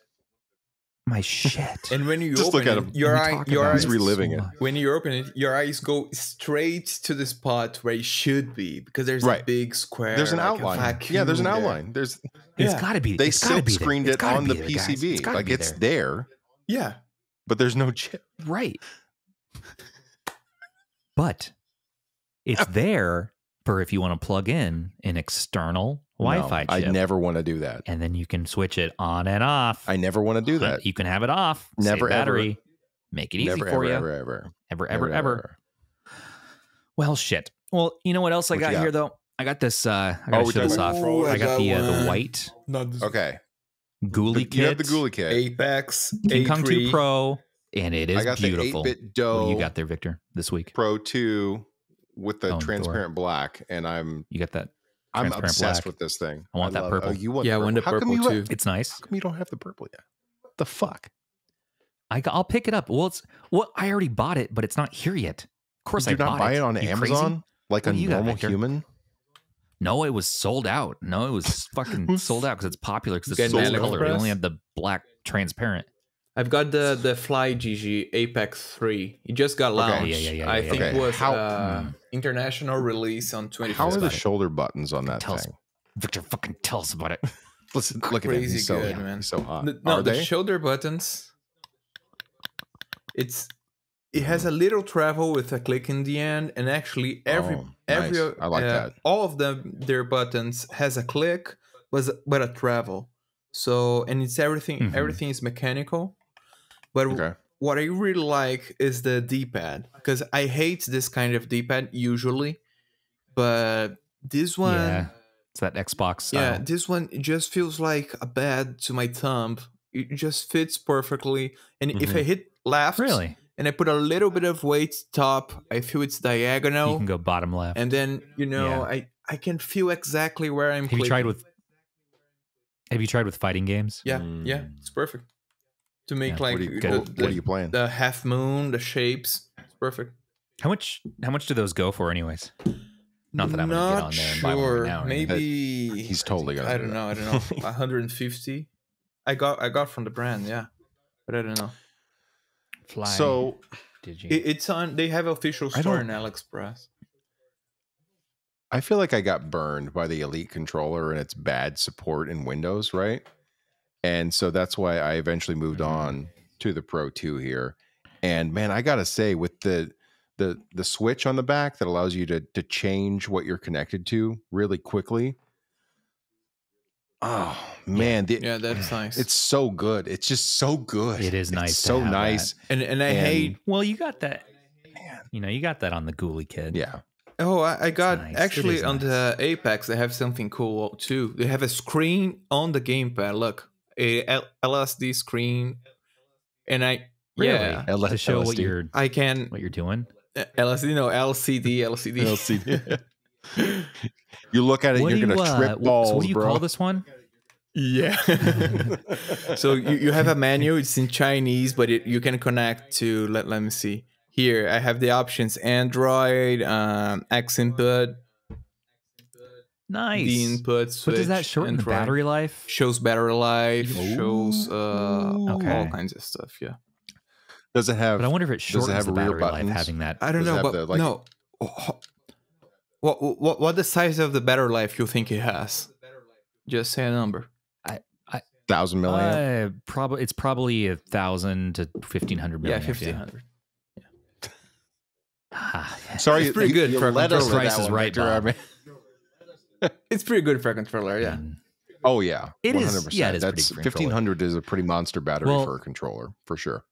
My shit. And when you just open look at it, him. your eyes reliving it. When you open it, your eyes go straight to the spot where it should be because there's a big square. There's an outline. Yeah, there's an outline. It's got to be. They silk screened it on the PCB. Like it's there. Yeah, but there's no chip. Right. But it's there for if you want to plug in an external Wi-Fi chip. I never want to do that. And then you can switch it on and off. I never want to do that. You can have it off. Never, save battery. Ever. Make it easy for you. Ever. Well, shit. Well, you know what else I got here, though? I got this. I gotta show this off. Oh, I got the one. white Not this Okay. Ghoulie kit. You have the Ghoulie kit. Apex King Kong 2 A3. Pro, and it is I got beautiful. the 8-bit dough. What do you got there, Victor, this week? Pro 2 with the Oh, transparent black, and You got that? I'm transparent obsessed black. with this thing. I want that love it. purple. Oh, you want Yeah, I the want the How come purple you too. It's nice. How come you don't have the purple yet? What the fuck? I'll pick it up. Well, I already bought it, but it's not here yet. Of course, Did you I not bought buy it on You Amazon crazy? like What a do you got, normal Victor? human? No, it was sold out. No, it was fucking sold out because it's popular because it's Get sold an color. They AliExpress? only have the black transparent. I've got the Fly GG Apex 3. It just got launched. Yeah, I think okay. it was How- international release on 25th. How are the about it. shoulder buttons on that Tell us. thing? Victor, fucking tell us about it. Listen, look at him. Crazy He's so, good, man. He's so hot. No, Are the they? shoulder buttons. It has a little travel with a click in the end, and actually every nice. I like that. all of their buttons has a click, but a travel. So and it's everything. Mhm. Everything is mechanical. But Okay. what I really like is the D-pad, because I hate this kind of D-pad usually, but this one. Yeah, it's that Xbox style. Yeah, this one it just feels like a bed to my thumb. It just fits perfectly. And if I hit left Really? and I put a little bit of weight top, I feel it's You diagonal. can go bottom left. And then, Yeah. I can feel exactly where I'm Have you tried clicking. Have you tried with fighting games? Yeah, yeah, it's perfect. To make Yeah, like What are you playing? the half moon, the shapes. It's perfect. How much do those go for, anyways? Not that I'm gonna get on there and buy one right now or anything. Maybe He's totally gonna. I do don't that. know. 150. I got from the brand, yeah, but I don't know. Fly. So Did you? It's on. They have official I store don't- in AliExpress. I feel like I got burned by the Elite controller and its bad support in Windows, right? And so that's why I eventually moved on to the Pro 2 here. And man, I gotta say, with the switch on the back that allows you to change what you're connected to really quickly. Oh man, Yeah, that's nice. it's so good. It's just so good. It is It's nice to so have nice. and I hate. Well, you got that. Man. You got that on the Ghoulie kid. Yeah. Oh, I got nice. It actually is on the Apex. They have something cool too. They have a screen on the gamepad. Look, a LSD screen, and Really? yeah, To show what LSD. I can you're doing. LSD, no LCD. LCD. You look at it, What you're do you, gonna trip balls, so what do you bro. call this one? Yeah. So you have a menu. It's in Chinese, but you can connect to. Let me see. Here I have the options: Android, X input, Nice. the input switch. But does that shorten the Android. battery life? Shows battery life. Shows Okay. all kinds of stuff. Yeah. Does it have? But I wonder if it does it shortens have the rear battery life buttons? having that. I don't Does it know, have but the, like- no. What the size of the battery life you think it has? Just say a number. 1,000 milliamp. It's probably 1,000 to 1,500 Yeah, milliamp. 1,500. Sorry, it's pretty good for a led us controller. to Price that is one, right, Victor. I Bob. mean- It's pretty good for a controller. Yeah. oh yeah, It is- 100%. yeah, it is pretty That's good for a controller. 1,500 is a pretty monster battery Well- for a controller for sure.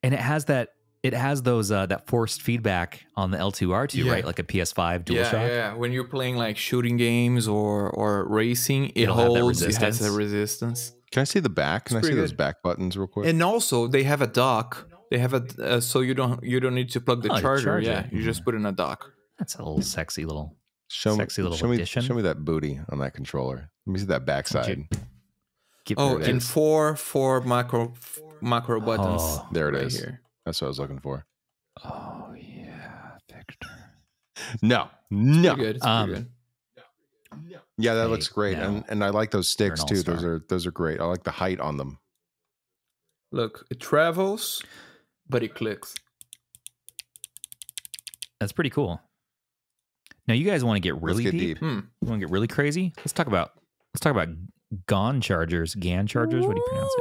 And it has that. It has those that forced feedback on the L2R2, Yeah. right? Like a PS5 Yeah, DualShock. yeah. When you're playing like shooting games or racing, it It'll have that holds. It has resistance. a resistance. Can I see the back? Can I see pretty those good. back buttons real quick? And also, they have a dock. They have a so you don't need to plug the Oh, to charger. charge Yeah, it. you just put in a dock. That's a little sexy little. show sexy little show addition. Show me that booty on that controller. Let me see that backside. Keep Oh, it and is. four macro buttons. Oh, There it right is. here. That's what I was looking for. Oh yeah, Victor. No, Pretty no. good. It's Um, pretty good. Yeah, that Hey, looks great, now, and I like those sticks an too. all-star. Those are great. I like the height on them. Look, it travels, but it clicks. That's pretty cool. Now you guys want to get really Let's get deep? deep. Hmm. You want to get really crazy? Let's talk about GaN chargers. GaN chargers. What do you pronounce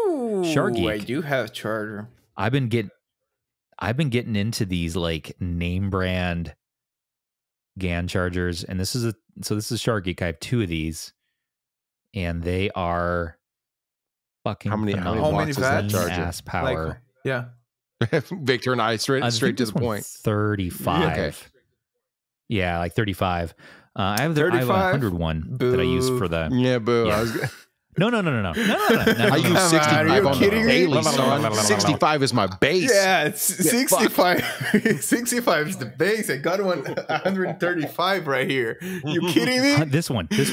it? Shargeek. I do have charger. I've been getting into these like name brand GaN chargers, and this is Shargeek. I have 2 of these, and they are fucking How many phenomenal. watts is that charger? Ass power. Like, yeah. Victor and I I straight think to this the one's point. 35. Okay. Yeah, like 35. I have a 100 one that I use for the. Yeah, boo. Yeah. I was No. I use 65 Are you on the kidding me? daily, son. 65 is my base. Yeah, it's 65. 65 is the base. I got 135 right here. You kidding me? This one. This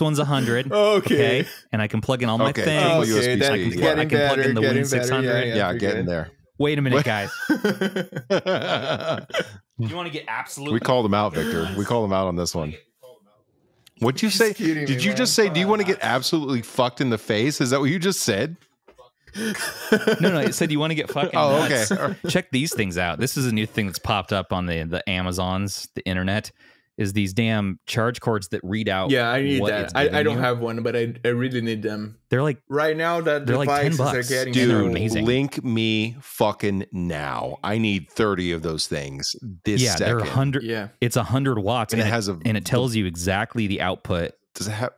one's 100. Okay. And I can plug in all my things. USB-C. then I it's can getting I can plug better, in the getting Win600. better. Yeah, getting there. Wait a minute, guys. You want to get absolutely... We called him out, Victor. We called him out on this one. What'd you say? kidding Did me, you man. just say, do you want to get absolutely fucked in the face? Is that what you just said? No, it said you want to get fucking Oh, nuts. okay. Check these things out. This is a new thing that's popped up on the Amazons, the internet, is these damn charge cords that read out. Yeah, I need what that. it's I giving don't you. have one, but I really need them. They're like, Right now, that They're like devices $10. are getting Dude, so- they're amazing. Link me fucking now. I need 30 of those things this yeah, second. they're 100. Yeah. It's 100 watts, And it has a- and it tells you exactly the output. Does it have?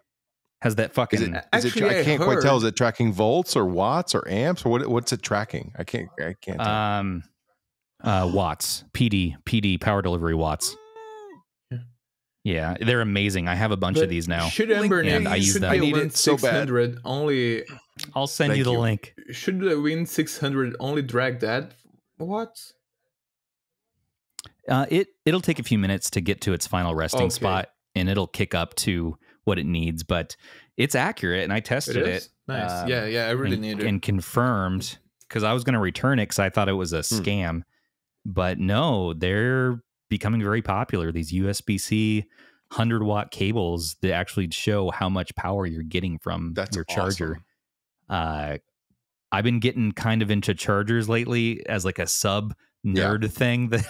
Has that fucking Is it? Actually, I can't quite heard- tell. Is it tracking volts or watts or amps or what's it tracking? I can't tell. watts, PD power delivery watts. Yeah, they're amazing. I have a bunch of these now. Should Anbernic and I use should them. the I need it so bad. Win600 only? I'll send Thank you the you. link. Should the Win600 only drag that? What? It'll take a few minutes to get to its final resting Okay. spot, and it'll kick up to what it needs. But it's accurate, and I tested It it. is? Nice. Yeah, I really need it. And confirmed, because I was going to return it because I thought it was a scam. But no, they're becoming very popular. These USB-C 100-watt cables that actually show how much power you're getting from That's your charger. awesome. I've been getting kind of into chargers lately as like a sub nerd thing that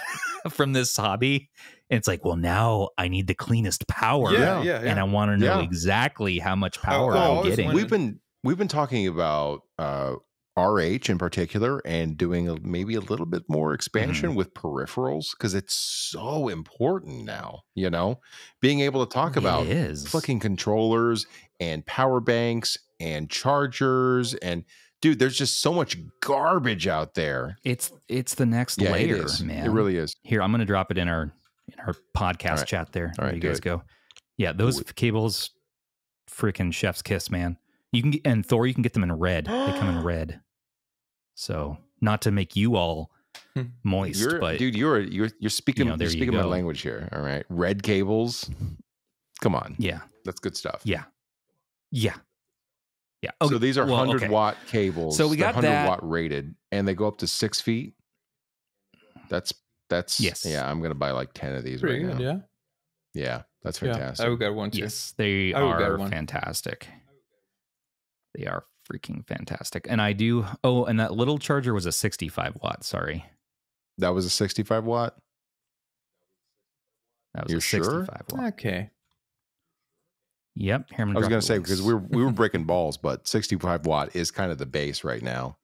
from this hobby. And it's like, well, now I need the cleanest power. Yeah. And I want to know Yeah. exactly how much power well, I'm always getting. when- We've been talking about RH in particular and doing maybe a little bit more expansion with peripherals because it's so important now, being able to talk about It is. fucking controllers and power banks and chargers and dude, there's just so much garbage out there. It's the next Yeah, layer, it is. man. It really is. Here, I'm going to drop it in our podcast All right. chat there. All right, There you do guys it. go. Yeah, those cables, freaking chef's kiss, man. You can get, and Thor, you can get them in red. They come in red. So, not to make you all moist, but You're speaking there you're you speaking my go. language here. All right. Red cables. Come on. yeah. That's good stuff. Yeah. So these are 100 okay. watt cables. So we They're got 100 that. watt rated, and they go up to 6 feet. That's Yes. Yeah, I'm gonna buy like 10 of these Pretty right good, now. yeah. Yeah, that's Yeah, fantastic. I would got one too. Yes, they I would get are one. fantastic. They are freaking fantastic. And I do. Oh, and that little charger was a 65 watt. Sorry. That was a 65 watt. That was You're a sure? 65 watt. Okay. Yep. Here, I'm I was drop gonna the say links. because we were breaking balls, but 65 watt is kind of the base right now.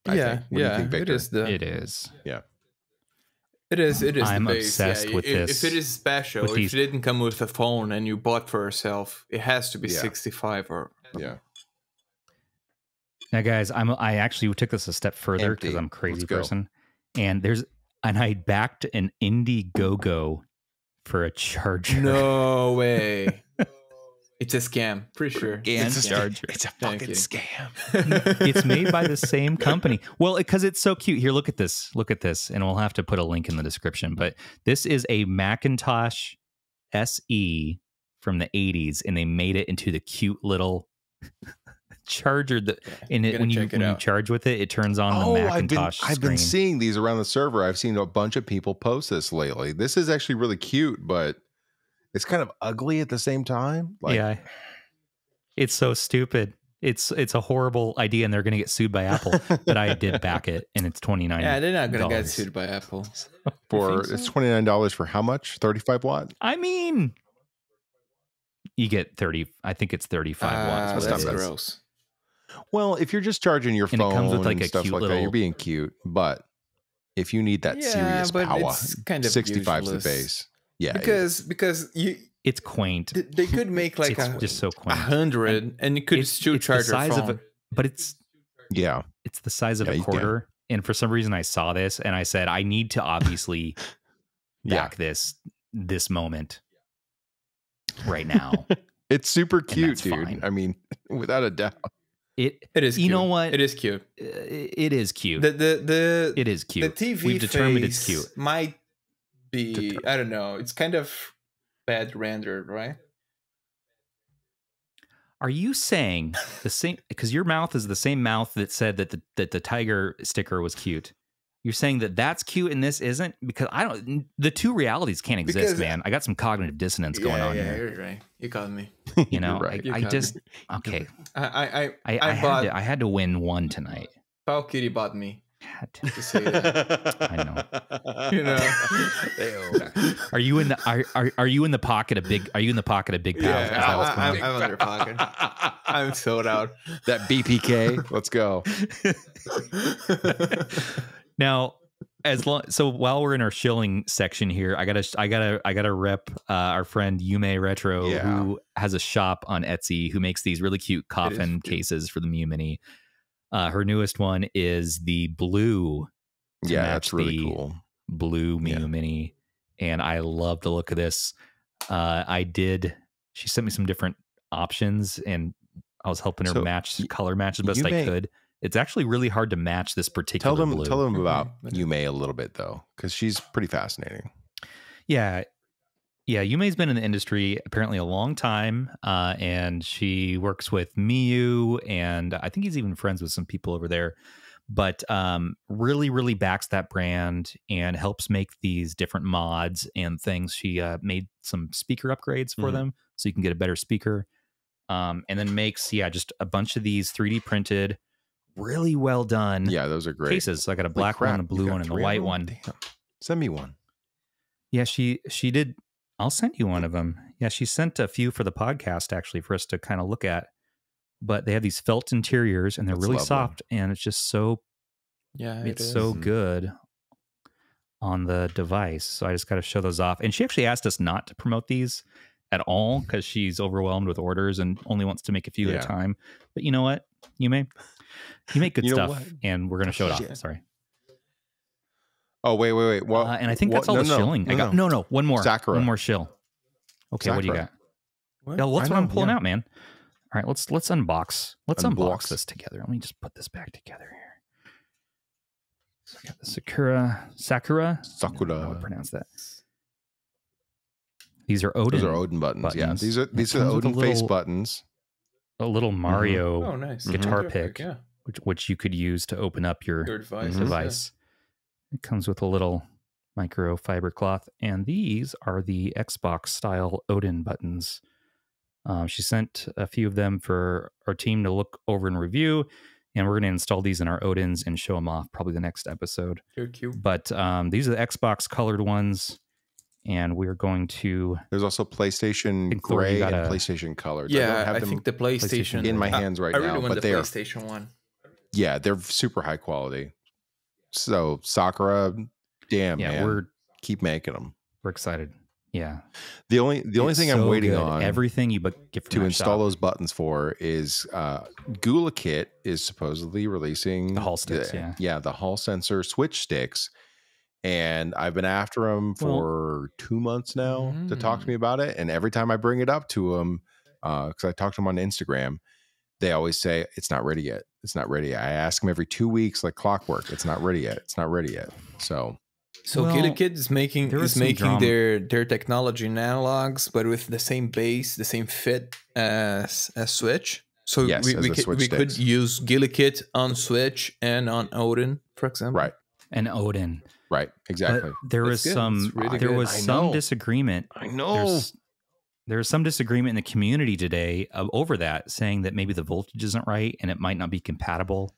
I Yeah, think. What do you think, it Victor? is the. It is. It is. I'm the base. obsessed yeah. with this- If it is special, with if these- it didn't come with a phone and you bought for yourself, it has to be Yeah. 65 or. Yeah. Now, guys, I actually took this a step further because Empty. I'm a crazy Let's go. person, and I backed an Indiegogo for a charger. No way. It's a scam. Pretty sure. GaN It's a scam. charger. It's a Thank fucking you. scam. It's made by the same company. Well, because it's so cute. Here, look at this. Look at this, and we'll have to put a link in the description. But this is a Macintosh SE from the 80s, and they made it into the cute little charger that in it gonna when you check it when you out. charge with it, it turns on the Macintosh I've screen. been seeing these around the server. I've seen a bunch of people post this lately. This is actually really cute, but it's kind of ugly at the same time. Like, Yeah, it's so stupid. It's a horrible idea, and they're going to get sued by Apple. But I did back it, and it's $29. Yeah, they're not gonna get sued by Apple. for think it's $29 for how much? 35 watt? I mean, you get 30. I think it's 35 watts. That's That's not bad. gross. Well, if you're just charging your And it phone comes with, like, and a stuff cute like that, little- you're being cute. But if you need that Yeah, serious but power, it's kind of 65 is the useless. base. Yeah, Because you It's quaint. they could make like It's a just so quaint. 100 and you could It's still the charge your size phone. of a, but it's yeah. the size of Yeah, a you can. quarter. And for some reason, I saw this and I said, I need to obviously back this moment right now. It's super cute, dude. Fine. I mean, without a doubt. It is cute. You know what? It is cute. It is cute. It is cute. The TV We've determined it's cute. Might be, I don't know. It's kind of bad rendered, right? Are you saying the same? Because your mouth is the same mouth that said that the tiger sticker was cute. You're saying that that's cute and this isn't? Because I don't. The two realities can't exist, man. I got some cognitive dissonance going on here. Yeah, you're right. You caught me. You know, right. I just okay. I had to win one tonight. Pau Kitty bought me. Had to say that. I know. You know. Are you in the pocket of big? Are you in the pocket of Big Pal? Yeah, I'm under pocket. I'm sold out. That BPK. Let's go. Now, so while we're in our shilling section here, I gotta rep our friend Yume Retro, who has a shop on Etsy, who makes these really cute coffin cases for the Iemini. Her newest one is the blue. Yeah, that's really cool. Blue Iemini, and I love the look of this. She sent me some different options, and I was helping her color match as best I could. It's actually really hard to match this particular blue. Tell them about Yume a little bit, though, because she's pretty fascinating. Yeah. Yume's been in the industry apparently a long time, and she works with Miyu, and I think he's even friends with some people over there. But really, really backs that brand and helps make these different mods and things. She made some speaker upgrades for them, so you can get a better speaker, and then makes just a bunch of these 3D printed, really well done. Yeah, those are great cases. So I got a black one, a blue one, and a white one. Damn. Send me one. Yeah, she did. I'll send you one of them. Yeah, she sent a few for the podcast actually for us to kind of look at. But they have these felt interiors and they're really soft, and it's just so so good on the device. So I just got to show those off. And she actually asked us not to promote these at all because she's overwhelmed with orders and only wants to make a few at a time. But you know what? You make good stuff, and we're going to show it off. Sorry. Oh, wait. Well, and I think that's all the shilling. I got one more. Sakura. One more shill. Okay, Sakura. What do you got? Well, that's what I'm pulling out, man. All right, let's unbox. Let's unbox this together. Let me just put this back together here. So I got the Sakura. I don't know how to pronounce that. These are Odin. Those are Odin buttons. Yeah, these are the Odin face buttons. A little Mario nice. guitar pick, which you could use to open up your device. It comes with a little microfiber cloth, and these are the Xbox style Odin buttons. She sent a few of them for our team to look over and review, and we're going to install these in our Odins and show them off probably the next episode. They're cute. But these are the Xbox colored ones, and we're going to... There's also PlayStation Gray and PlayStation Colored. Yeah, I think the PlayStation... in my hands right now. I really want but the PlayStation one. Yeah, they're super high quality. So Sakura, damn, man. Keep making them. We're excited. Yeah. The only thing I'm waiting on everything you get to install those buttons for is Gula Kit is supposedly releasing the Hall sticks. The Hall sensor switch sticks, and I've been after them for 2 months now to talk to me about it. And every time I bring it up to them, because I talk to them on Instagram, they always say it's not ready yet. It's not ready. I ask them every 2 weeks like clockwork. It's not ready yet. It's not ready yet. So Gula Kit is making their technology in analogs, but with the same base, the same fit as Switch. So we could use Gula Kit on Switch and on Odin, for example. Right. And Odin. Right. Exactly. But there was some disagreement. I know. There was some disagreement in the community today over that, saying that maybe the voltage isn't right and it might not be compatible.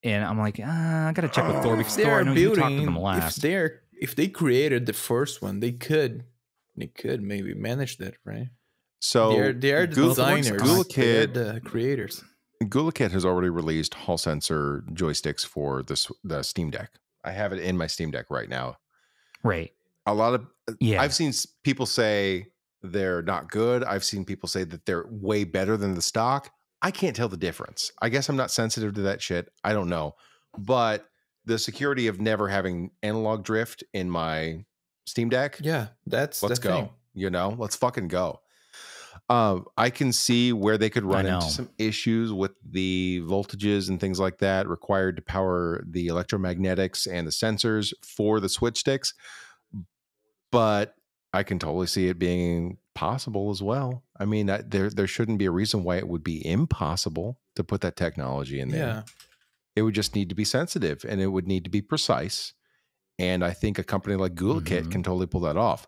And I'm like, I got to check with Thor because Thor, I know you talked to them last. If they created the first one, they could maybe manage that, right? So they are the designers. Gula Kit, the creators. Gula Kit has already released Hall sensor joysticks for the Steam Deck. I have it in my Steam Deck right now. Right. A lot of I've seen people say they're not good. I've seen people say that they're way better than the stock. I can't tell the difference. I guess I'm not sensitive to that shit. I don't know. But the security of never having analog drift in my Steam Deck. Yeah, that's Let's the go. thing. You know, let's fucking go. I can see where they could run into some issues with the voltages and things like that required to power the electromagnetics and the sensors for the switch sticks. But I can totally see it being possible as well. I mean, there shouldn't be a reason why it would be impossible to put that technology in there. Yeah. It would just need to be sensitive and it would need to be precise. And I think a company like GulaKit can totally pull that off.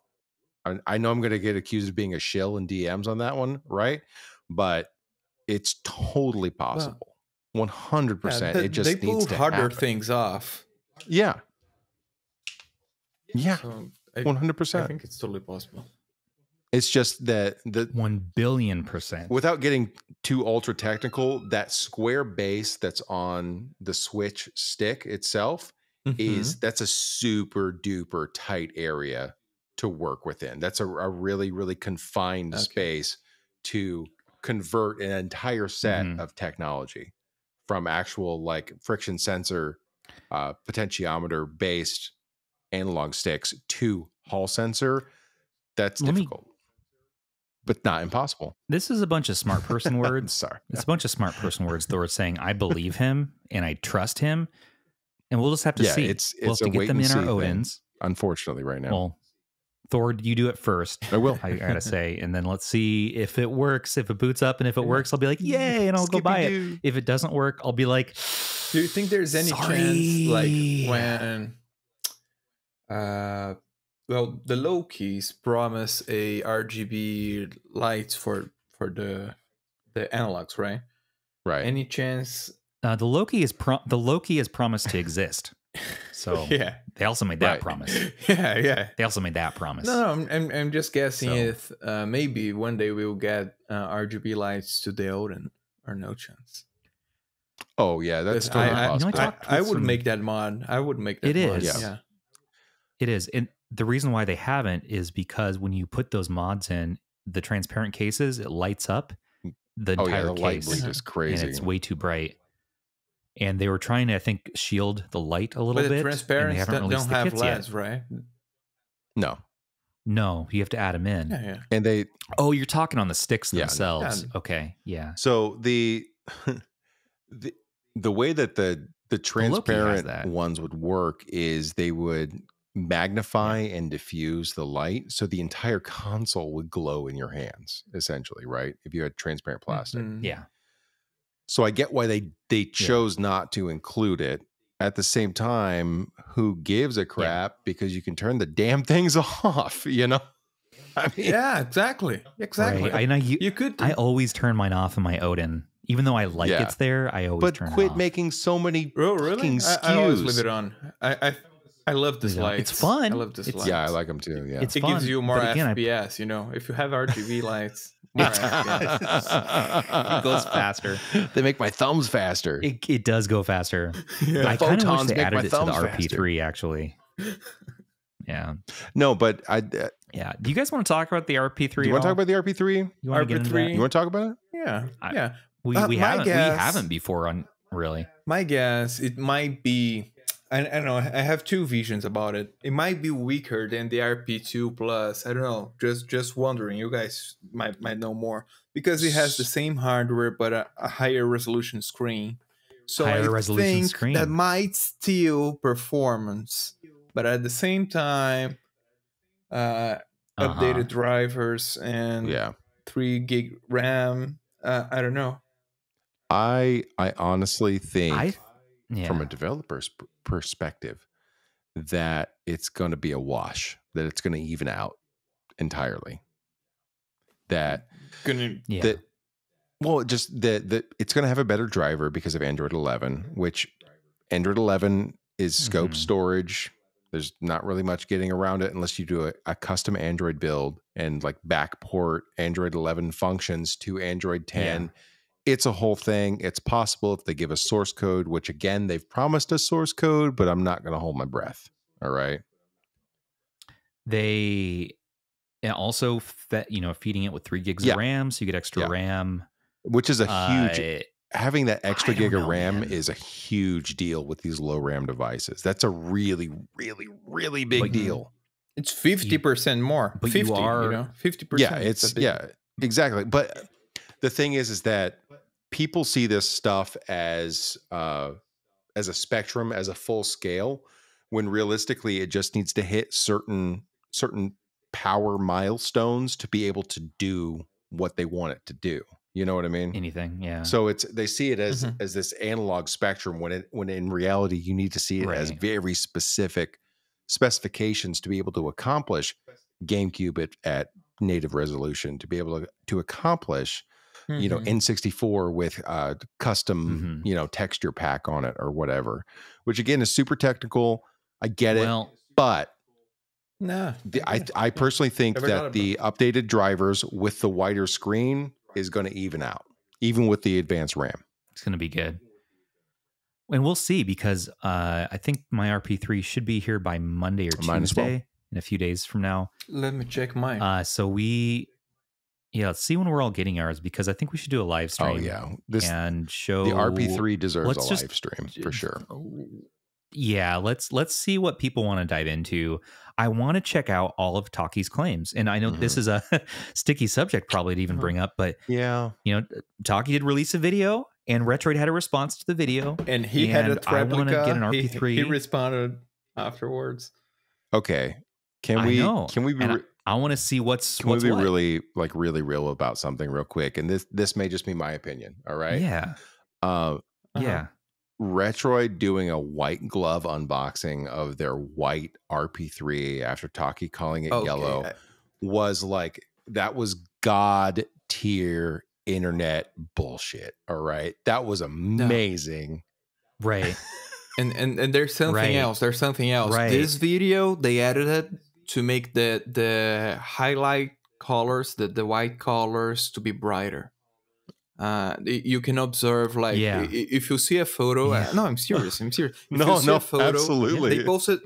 I know I'm going to get accused of being a shill in DMs on that one, right? But it's totally possible. 100%. It just they needs pull to harder happen. things off. Yeah. Yeah. So 100%. I think it's totally possible. It's just that the 1,000,000,000%. without getting too ultra technical, that square base that's on the Switch stick itself that's a super duper tight area to work within. That's a really, really confined space to convert an entire set of technology from actual like friction sensor, potentiometer based analog sticks to Hall sensor. That's difficult. But not impossible. This is a bunch of smart person words. Sorry. It's a bunch of smart person words. Thor saying, I believe him and I trust him. And we'll just have to see. We'll have to get them in our Odins. Unfortunately, right now. Well, Thor, you do it first. I will. I gotta say. And then let's see if it works. If it boots up and if it works, I'll be like, yay, and I'll go buy it. If it doesn't work, I'll be like, do you think there's any chance like when well, the Lokis promise a RGB lights for the analogs, right? Right. Any chance? The Loki is promised to exist. So yeah, they also made that promise. Yeah. They also made that promise. No, I'm just guessing if maybe one day we'll get RGB lights to the Odin or no chance. Oh yeah, that's totally possible. I would make that mod. I would make that. It mod. is. Yeah. It is. And the reason why they haven't is because when you put those mods in the transparent cases, it lights up the entire the light case. bleed is crazy. And it's way too bright. And they were trying to, I think, shield the light a little bit. But the transparents don't have LEDs, yet. right? No, you have to add them in. Yeah. And they... Oh, you're talking on the sticks themselves. Yeah. Okay, yeah. So the way that the transparent ones would work is they would magnify and diffuse the light, so the entire console would glow in your hands, essentially, right? If you had transparent plastic. Yeah. So I get why they chose not to include it. At the same time, who gives a crap? Because you can turn the damn things off, you know? I mean, yeah, exactly. Right. I always turn mine off in my Odin. Even though I like it's there, I always turn it off. But quit making so many fucking skews. I always leave it on. I love this light. It's fun. I love this light. Yeah, I like them too. Yeah, it gives you more FPS. You know, if you have RGB lights, more FPS. It goes faster. They make my thumbs faster. It does go faster. Yeah. I kind of wish they added it to the RP3 actually. Yeah. No, but yeah. Do you guys want to talk about the RP3? Do you want to talk about the RP3? You want to get into that? You want to talk about it? Yeah. Yeah. We haven't before on really. My guess, it might be. I don't know. I have two visions about it. It might be weaker than the RP2 Plus. I don't know. Just wondering. You guys might know more because it has the same hardware but a higher resolution screen. So I think that might steal performance, but at the same time, updated drivers and 3 gig RAM. I don't know. I honestly think, from a developer's perspective, that it's going to be a wash, that it's going to even out entirely. That it's going to have a better driver because of Android 11, which Android 11 is scope storage. There's not really much getting around it unless you do a custom Android build and like backport Android 11 functions to Android 10. It's a whole thing. It's possible if they give us source code, which again, they've promised us source code, but I'm not going to hold my breath. All right. They also feeding it with 3 gigs of RAM, so you get extra RAM, which is a huge. Having that extra gig of RAM is a huge deal with these low RAM devices. That's a really, really, really big deal. It's 50% more. but 50, you are, 50%. Yeah, it's exactly. But the thing is that people see this stuff as a spectrum, as a full scale, when realistically it just needs to hit certain power milestones to be able to do what they want it to do. You know what I mean? anything. Yeah. So they see it as this analog spectrum when in reality you need to see it as very specific specifications to be able to accomplish GameCube at native resolution, to be able to accomplish N64 with custom texture pack on it or whatever, which again is super technical. I get it, but no, I personally think that the updated drivers with the wider screen is going to even out, even with the advanced RAM. It's going to be good. And we'll see, because I think my RP3 should be here by Monday or Tuesday in a few days from now. Let me check mine. So let's see when we're all getting ours, because I think we should do a live stream. Oh yeah, and show the RP3 deserves a live stream for sure. Yeah, let's see what people want to dive into. I want to check out all of Taki's claims, and I know this is a sticky subject probably to even bring up, but Taki did release a video, and Retroid had a response to the video, and he had a replica. I want to get an RP3. He responded afterwards. Okay, can we be? I want to see what's really real about something real quick, and this may just be my opinion. All right. Yeah. Yeah. Retroid doing a white glove unboxing of their white RP3 after Taki calling it yellow was that was god tier internet bullshit. All right. That was amazing. Right. and there's something else. There's something else. Right. This video, they edited to make the highlight colors, the white colors, to be brighter. You can observe if you see a photo. No, I'm serious. I'm serious. If you see a photo, absolutely.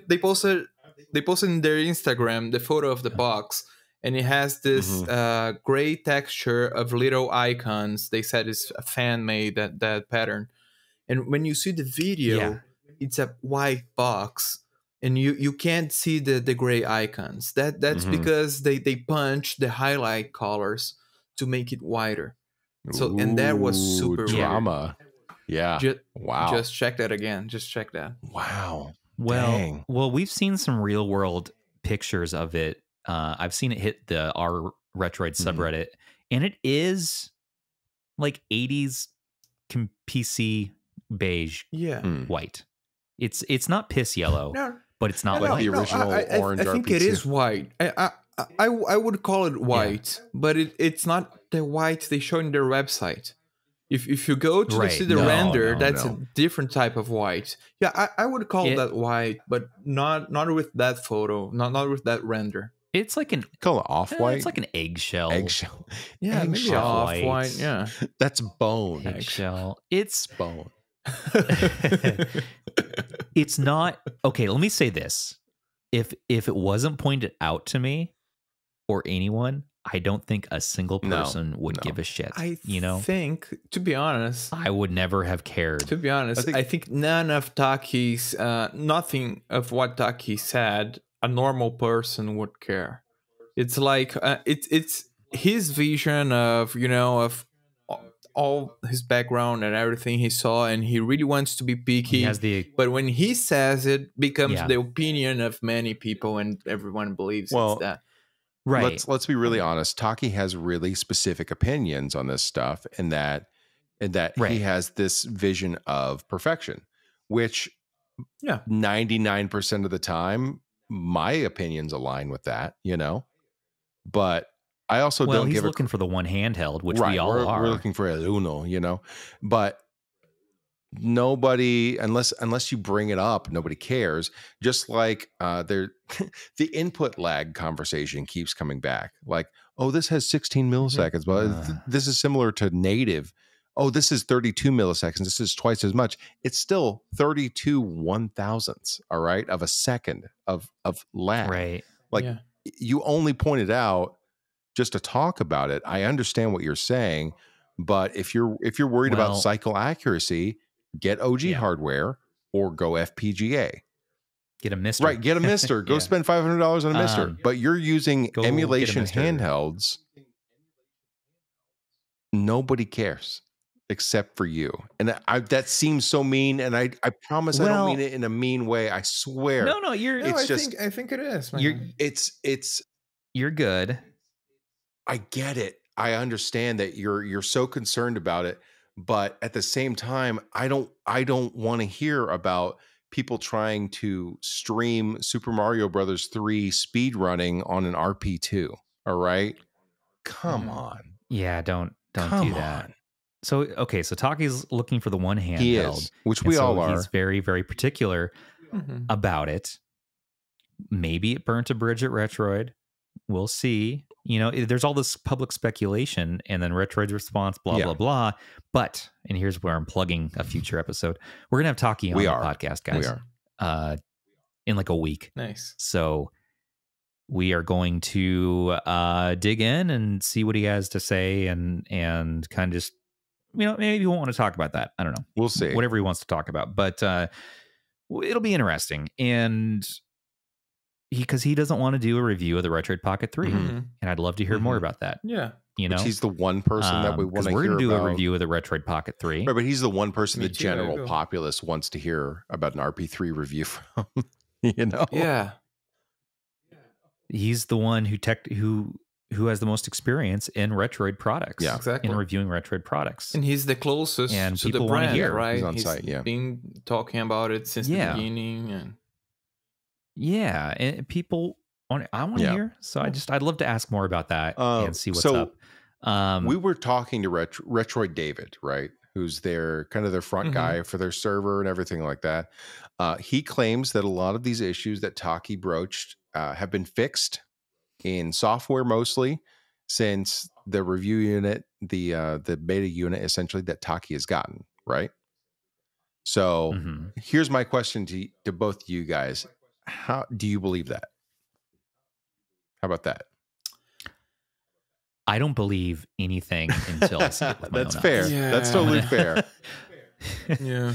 They posted in their Instagram the photo of the box, and it has this gray texture of little icons. They said it's a fan made that pattern, and when you see the video, it's a white box. And you can't see the gray icons. That's because they punch the highlight colors to make it whiter. So and that was super drama. Weird. Yeah. Wow. Just check that again. Just check that. Wow. Well, we've seen some real world pictures of it. I've seen it hit our Retroid subreddit, and it is like 80s PC beige white. It's not piss yellow. No. But it's not like the original orange RPG. I think it is white. I would call it white, but it's not the white they show in their website. If you go to see the render, that's a different type of white. Yeah, I would call that white, but not with that photo, not with that render. It's like call it off-white. It's like an eggshell. Yeah, maybe off-white. Yeah, that's bone. Eggshell. It's bone. It's not okay. Let me say this: if it wasn't pointed out to me or anyone, I don't think a single person would give a shit. I think, to be honest, I would never have cared. To be honest, I think none of Taki's, nothing of what Taki said, a normal person would care. It's like it's his vision of of all his background and everything he saw, and he really wants to be picky. But when he says it, becomes the opinion of many people, and everyone believes it's that. Right. Let's be really honest. Taki has really specific opinions on this stuff, and that he has this vision of perfection, which 99% of the time, my opinions align with that. But I also don't he's give looking for the one handheld, which we all are. We're looking for a Uno, but nobody, unless you bring it up, nobody cares. Just like the input lag conversation keeps coming back. Like, oh, this has 16 milliseconds, but this is similar to native. Oh, this is 32 milliseconds. This is twice as much. It's still 32 1,000ths, all right, of a second of lag. Right. You only pointed out just to talk about it. I understand what you're saying, but if you're worried about cycle accuracy, get OG hardware or go FPGA. Get a Mister. Right, get a Mister. Go spend $500 on a Mister. But you're using emulation handhelds. Nobody cares except for you. And that seems so mean. And I promise I don't mean it in a mean way. I swear. No, I think it is. Man. You're good. I get it. I understand that you're so concerned about it, but at the same time, I don't want to hear about people trying to stream Super Mario Brothers 3 speed running on an RP2. All right. Come on. Yeah, don't do that. So Taki's looking for the one handheld. He is, which we all are. He's very, very particular about it. Maybe it burnt a bridge at Retroid. We'll see. You know, there's all this public speculation, and then Retroid's response, blah, blah, blah. But, and here's where I'm plugging a future episode. We're going to have Taki on the podcast, guys. We are. In like a week. Nice. So we are going to dig in and see what he has to say and kind of just, you know, maybe he won't want to talk about that. I don't know. We'll see. Whatever he wants to talk about. But it'll be interesting. And because he doesn't want to do a review of the Retroid Pocket 3. And I'd love to hear more about that. Yeah. You know, which he's the one person that we want to hear about. We're going to do a review of the Retroid Pocket 3. Right, but he's the one person the general populace wants to hear about an RP3 review from. You know? Yeah. He's the one who has the most experience in Retroid products. Yeah, exactly. In reviewing Retroid products. And he's the closest and to the people brand, hear. right? He's on site, been talking about it since the beginning. And yeah, and people I want to hear. So I'd love to ask more about that and see what's up. We were talking to Retroid David, right? Who's their front guy for their server and everything like that. He claims that a lot of these issues that Taki broached have been fixed in software mostly since the review unit, the beta unit essentially that Taki has gotten, right? So here's my question to both you guys. How do you believe that? How about that? I don't believe anything until I see it with my That's own fair. eyes. Yeah. That's totally fair. Yeah.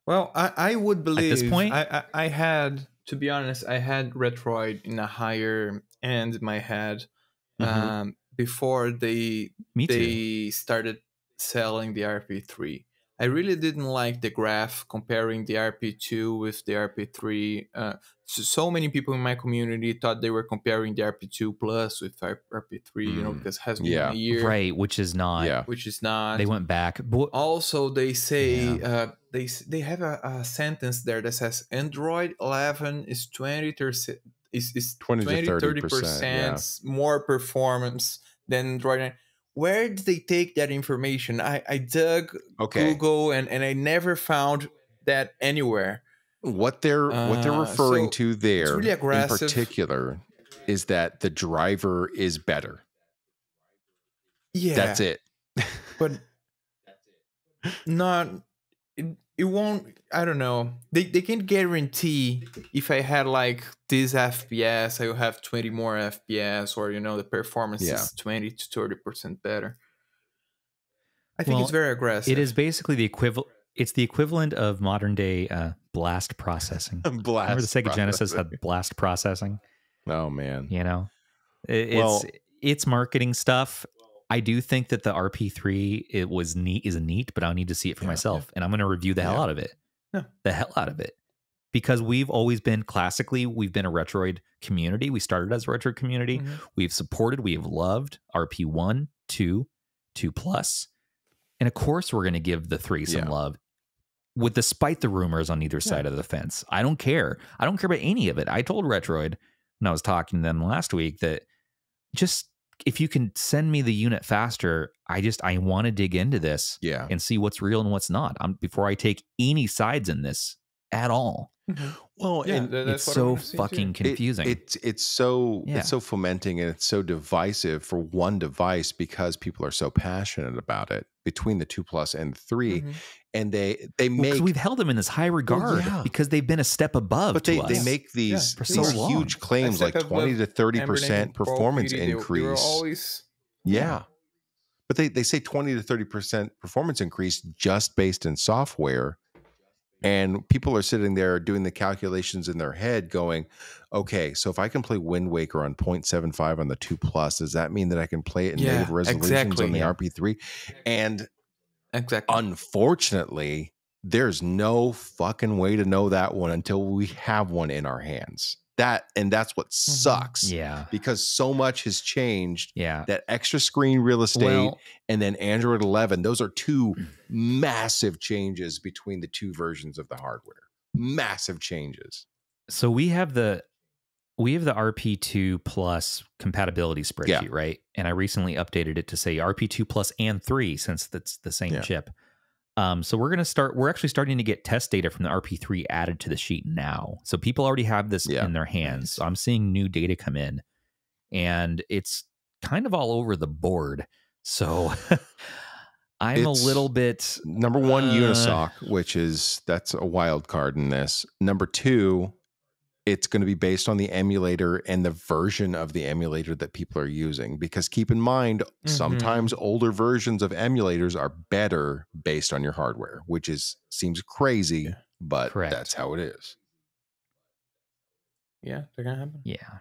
Well, I would believe at this point, I had, to be honest, I had Retroid in a higher end in my head before they started selling the RP3. I really didn't like the graph comparing the RP2 with the RP3. So many people in my community thought they were comparing the RP2 Plus with RP3, you know, because it has been a year. Right, which is not. Yeah. Which is not. They went back. Also, they say, they have a sentence there that says Android 11 is 20 to 30% more performance than Android 9. Where did they take that information? I dug Google and I never found that anywhere. What they're referring to there really in particular is that the driver is better. Yeah. That's it. But not it won't, I don't know. They can't guarantee if I had like this FPS, I will have 20 more FPS, or, you know, the performance is 20 to 30% better. I think it's very aggressive. It is basically the equivalent. It's the equivalent of modern day blast processing. Remember the Sega Genesis had blast processing? Oh man. You know, it's marketing stuff. I do think that the RP3 is neat, but I'll need to see it for myself, and I'm going to review the hell out of it. The hell out of it, because we've always been we've been a Retroid community. We started as a Retroid community. We've supported, we have loved RP1, 2, 2 Plus, and of course we're going to give the 3 some love. Despite the rumors on either side of the fence, I don't care. I don't care about any of it. I told Retroid when I was talking to them last week that just, if you can send me the unit faster, I want to dig into this and see what's real and what's not before I take any sides in this at all. Well, and it's so fucking confusing. It's so fomenting, and it's so divisive for one device because people are so passionate about it between the 2 Plus and 3. And they make, we've held them in this high regard because they've been a step above. But they make these huge claims like 20 to 30% performance increase. But they say 20 to 30% performance increase just based in software. And people are sitting there doing the calculations in their head going, okay, so if I can play Wind Waker on 0.75 on the 2 Plus, does that mean that I can play it in native resolutions on the RP3? And unfortunately, there's no fucking way to know that one until we have one in our hands. That's what sucks. Yeah. Because so much has changed. Yeah. That extra screen real estate and then Android 11, those are two massive changes between the two versions of the hardware. Massive changes. So we have the RP2 Plus compatibility spreadsheet, right? And I recently updated it to say RP2 Plus and 3 since that's the same chip. So we're actually starting to get test data from the RP3 added to the sheet now. So people already have this in their hands. So I'm seeing new data come in and it's kind of all over the board. So I'm a little bit number one, Unisoc, that's a wild card in this. Number two, it's going to be based on the emulator and the version of the emulator that people are using. Because keep in mind, sometimes older versions of emulators are better based on your hardware, which seems crazy, but that's how it is. Yeah, they're going to happen. Yeah.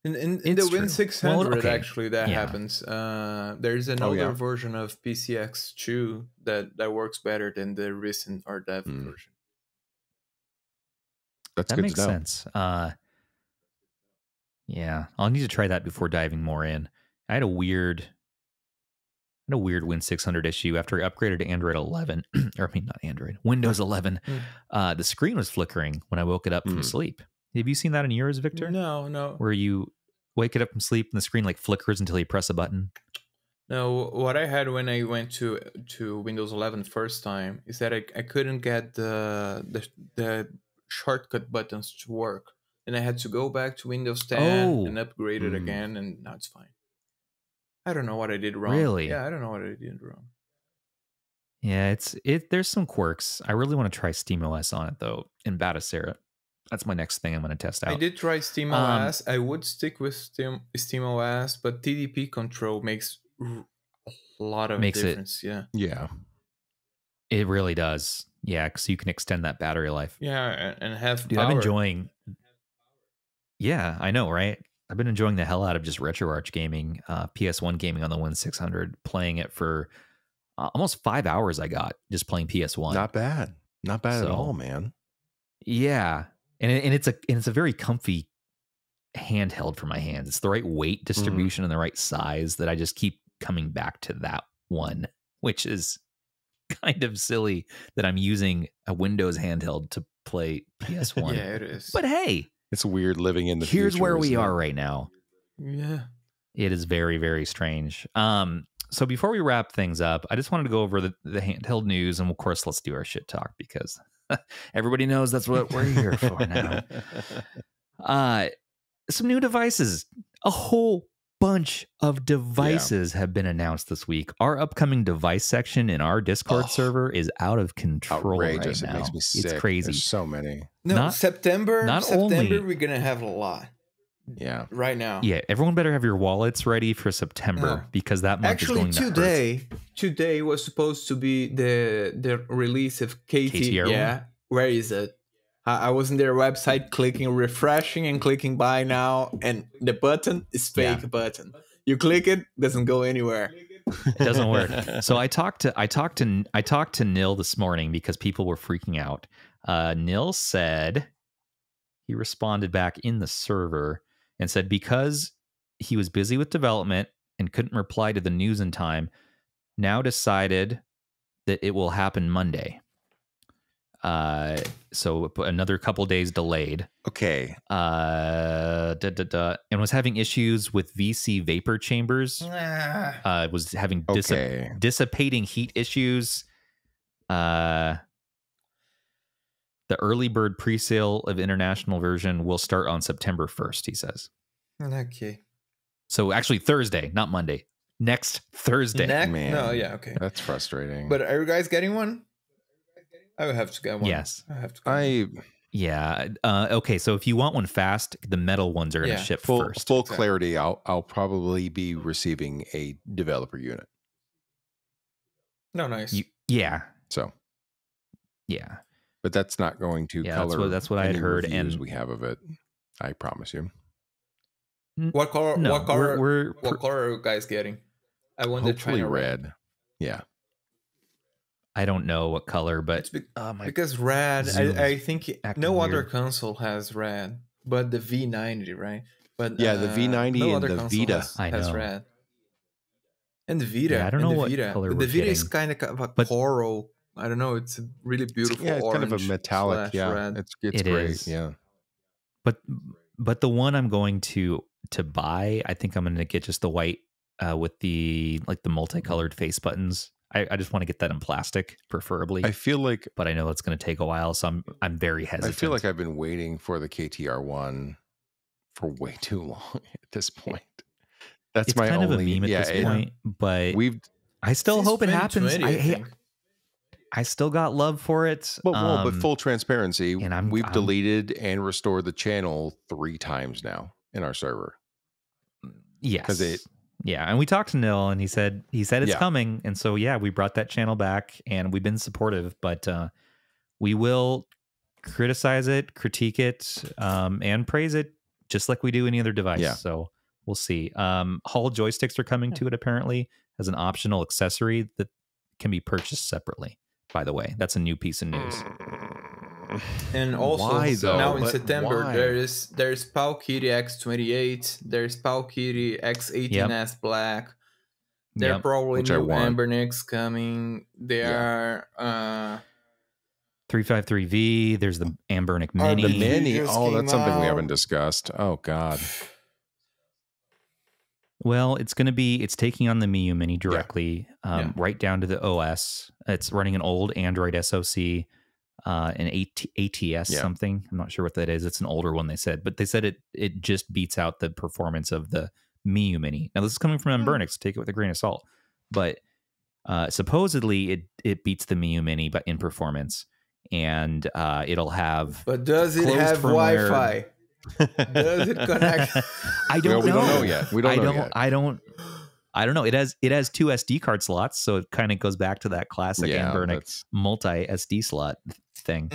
In the Win600, actually, that happens. There's another version of PCX2 that works better than the recent RDev version. That makes sense. Yeah, I'll need to try that before diving more in. I had a weird Win600 issue after I upgraded to Android 11. Or I mean, not Android, Windows 11. The screen was flickering when I woke it up from sleep. Have you seen that in yours, Victor? No. Where you wake it up from sleep and the screen like flickers until you press a button? No, what I had when I went to Windows 11 first time is that I couldn't get the shortcut buttons to work, and I had to go back to Windows 10 and upgrade it again, and now it's fine. I don't know what I did wrong. Really? Yeah, I don't know what I did wrong. Yeah, there's some quirks. I really want to try SteamOS on it though, in Batacera. That's my next thing I'm going to test out. I did try SteamOS. I would stick with SteamOS, but TDP control makes a lot of difference. Yeah. It really does. Yeah, because you can extend that battery life. Yeah, and have Dude, power. I'm enjoying... Yeah, I know, right? I've been enjoying the hell out of just RetroArch gaming, PS1 gaming on the Win600, playing it for almost 5 hours I got just playing PS1. Not bad. Not bad at all, man. Yeah. And it's a very comfy handheld for my hands. It's the right weight distribution and the right size that I just keep coming back to that one, which is kind of silly that I'm using a Windows handheld to play PS1. Yeah, it is. But hey, it's weird living in the here's future, where we are right now. Yeah. It is very, very strange. So before we wrap things up, I just wanted to go over the handheld news, and of course, let's do our shit talk because everybody knows that's what we're here for now. Some new devices. A whole bunch of devices have been announced this week. Our upcoming device section in our Discord server is out of control right now. It makes me sick. It's crazy. There's so many. No, September we're going to have a lot. Yeah. Right now. Yeah, everyone better have your wallets ready for September because that month is going to hurt. Today was supposed to be the release of KTR. Yeah. Where is it? I was in their website clicking, refreshing and clicking buy now, and the button is fake button. You click it, doesn't go anywhere. It doesn't work. So I talked to Nil this morning because people were freaking out. Nil said he responded back in the server and said because he was busy with development and couldn't reply to the news in time, now decided that it will happen Monday. So another couple days delayed. Okay. And was having issues with VC vapor chambers. Was having dissipating heat issues. The early bird presale of international version will start on September 1st, he says. Okay. So actually Thursday, not Monday. Next Thursday. Man, no, yeah, okay. That's frustrating. But are you guys getting one? I would have to get one. Yes. I have to get one. Yeah. Okay, so if you want one fast, the metal ones are going to ship first. Full clarity, I'll probably be receiving a developer unit. No, nice. Yeah. So. Yeah. but that's not going to color. That's what I had heard, reviews and we have of it. I promise you. What color? No, what color? what color are you guys getting? I want the Hopefully China red. Yeah. I don't know what color, but because red. I think no other weird. console has red, but the V90, right? But Yeah, the V90 no and other the console Vita has red. And the Vita. Yeah, I don't know what Vita. color The we're Vita is getting, kind of a but coral. I don't know. It's a really beautiful. Yeah, it's kind of a orange metallic. Yeah, red. it's it great. is. Yeah, but the one I'm going to buy, I think I'm going to get just the white with the multicolored face buttons. I just want to get that in plastic, preferably. I feel like, but I know it's going to take a while, so I'm very hesitant. I feel like I've been waiting for the KTR1 for way too long at this point. That's it's my kind only, of a meme at this point, but I still Since hope it happens. 2020, I still got love for it. But full transparency, and we've deleted and restored the channel 3 times now in our server. Yes. And we talked to Nil, and he said it's coming, and so we brought that channel back, and we've been supportive, but we will criticize it, critique it, and praise it just like we do any other device. Yeah. So we'll see. Hall joysticks are coming to it apparently as an optional accessory that can be purchased separately. By the way, that's a new piece of news. And also Why, though? now in But September why? there's Pau Kitty X28, there's Pau Kitty X18S Black. There are probably Which I new want. Anbernics coming. There are 353V. There's the Anbernic Mini. The Mini. just Oh, that's came something we out. haven't discussed. Oh God. Well, it's taking on the Iemini directly, right down to the OS. It's running an old Android SoC, an ATS something. I'm not sure what that is. It's an older one, they said, but they said it just beats out the performance of the Iemini. Now, this is coming from Anbernic, so take it with a grain of salt. But supposedly, it beats the Iemini, but in performance, and it'll have. But does it closed have firmware. Wi-Fi? Does it connect? I don't know. We don't know yet. We don't know yet. I don't know. It has 2 SD card slots, so it kind of goes back to that classic Anbernic multi SD slot thing.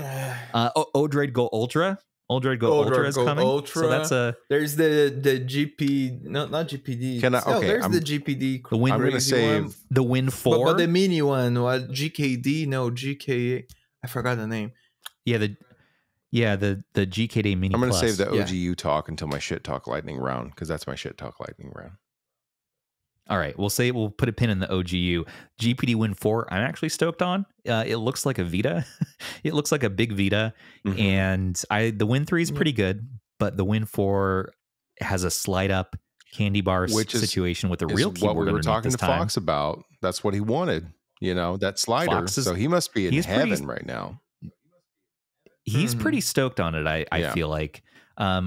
Odroid Go Ultra. Odroid Go Ultra is coming. So that's there's the GP, not GPD. There's the GPD. The Win. I'm going to save the Win 4, but the mini one. What GKD? No, GK. I forgot the name. The GKD Mini. I'm going to Plus. save the OGU talk until my shit talk lightning round, because that's my shit talk lightning round. All right, we'll put a pin in the OGU. GPD Win 4, I'm actually stoked on. It looks like a Vita. It looks like a big Vita. And the Win 3 is pretty good, but the Win 4 has a slide up candy bar situation with a real keyboard. What we were talking to time. Fox about. That's what he wanted. That slider. So he must be in heaven right now. He's pretty stoked on it. I feel like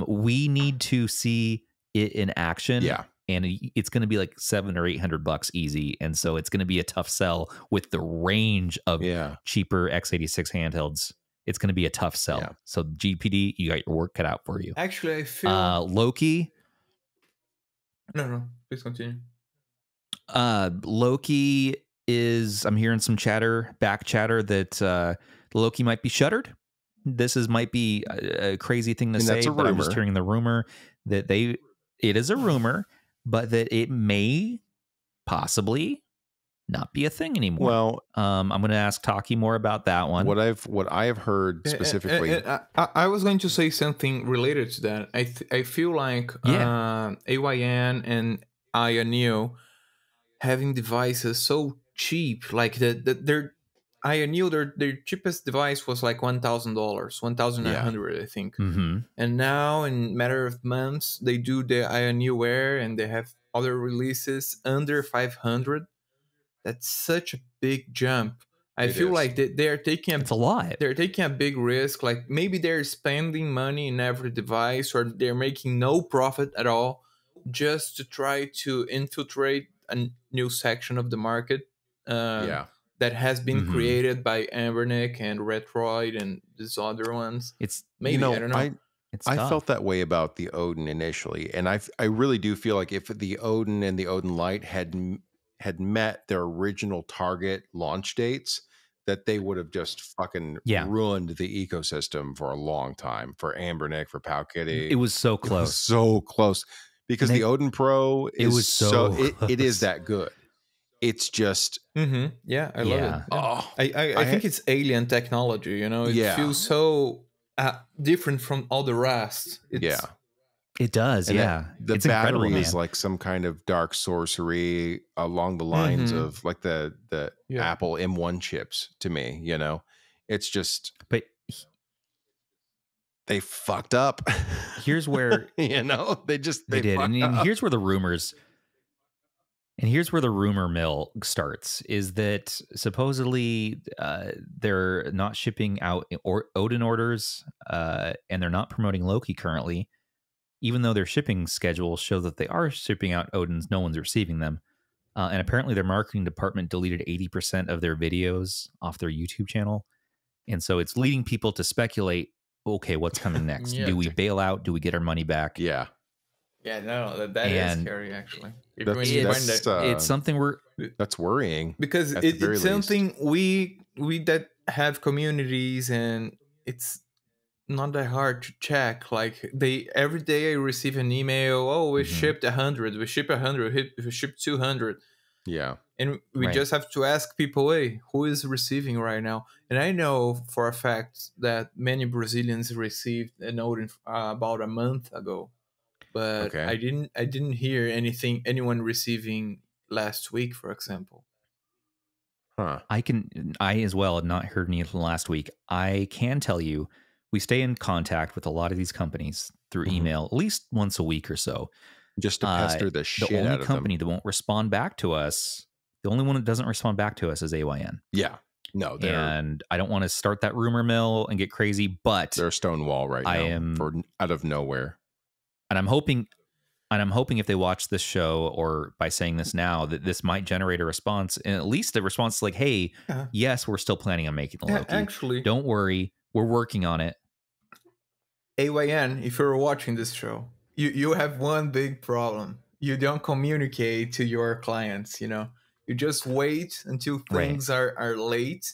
we need to see it in action. Yeah. And it's going to be like $700 or $800 easy, and so it's going to be a tough sell with the range of cheaper x86 handhelds. It's going to be a tough sell. Yeah. So GPD, you got your work cut out for you. Actually, I feel Loki. No, please continue. Loki is. I'm hearing some back chatter that Loki might be shuttered. This might be a crazy thing to say, but I'm just hearing the rumor that it is a rumor. But that it may possibly not be a thing anymore. Well, I'm going to ask Taki more about that one. What I have heard specifically. I was going to say something related to that. I feel like AYAN and AYANEO having devices so cheap, like their AYANEO, their cheapest device was like $1,000, $1,900, I think. And now, in matter of months, they do the AYANEO Air, and they have other releases under 500. That's such a big jump. I feel like they're taking it's a lot. They're taking a big risk. Like maybe they're spending money in every device, or they're making no profit at all, just to try to infiltrate a new section of the market. That has been created by Anbernic and Retroid and these other ones. It's maybe I don't know. I felt that way about the Odin initially, and I really do feel like if the Odin and the Odin Lite had met their original target launch dates, that they would have just fucking ruined the ecosystem for a long time for Anbernic, for Powkitty. It was so close. It was so close because the Odin Pro is it is that good. It's just yeah, I love it. Yeah. Oh, I think it's alien technology, you know. It feels so different from all the rest. It does, and the battery is like some kind of dark sorcery along the lines of like the Apple M1 chips to me, you know. It's just, but they fucked up. Here's where you know, they did, and here's where the rumors. And here's where the rumor mill starts: is that supposedly they're not shipping out Odin orders, and they're not promoting Loki currently. Even though their shipping schedules show that they are shipping out Odins, no one's receiving them. And apparently their marketing department deleted 80% of their videos off their YouTube channel. And so it's leading people to speculate, okay, what's coming next? Do we bail out? Do we get our money back? Yeah. Yeah, no, that is scary, actually. It's something that's worrying. Because it's something we that have communities, and it's not that hard to check. Like every day I receive an email, oh, we shipped 100, we shipped 100, we shipped 200. Yeah. And we just have to ask people, hey, who is receiving right now? And I know for a fact that many Brazilians received an Odin about a month ago. But I didn't hear anyone receiving last week, for example. Huh. I as well had not heard anything last week. I can tell you, we stay in contact with a lot of these companies through email at least once a week or so. Just to pester the shit out of them. The only company that won't respond back to us, the only one that doesn't respond back to us is AYN. Yeah. No, and I don't want to start that rumor mill and get crazy, but they're a Stonewall right now out of nowhere. And I'm hoping if they watch this show, or by saying this now, that this might generate a response, and at least the response is like, hey, yes, we're still planning on making the Loki. Actually, don't worry, we're working on it. AYN, if you're watching this show, you have one big problem. You don't communicate to your clients, you know. You just wait until things are late.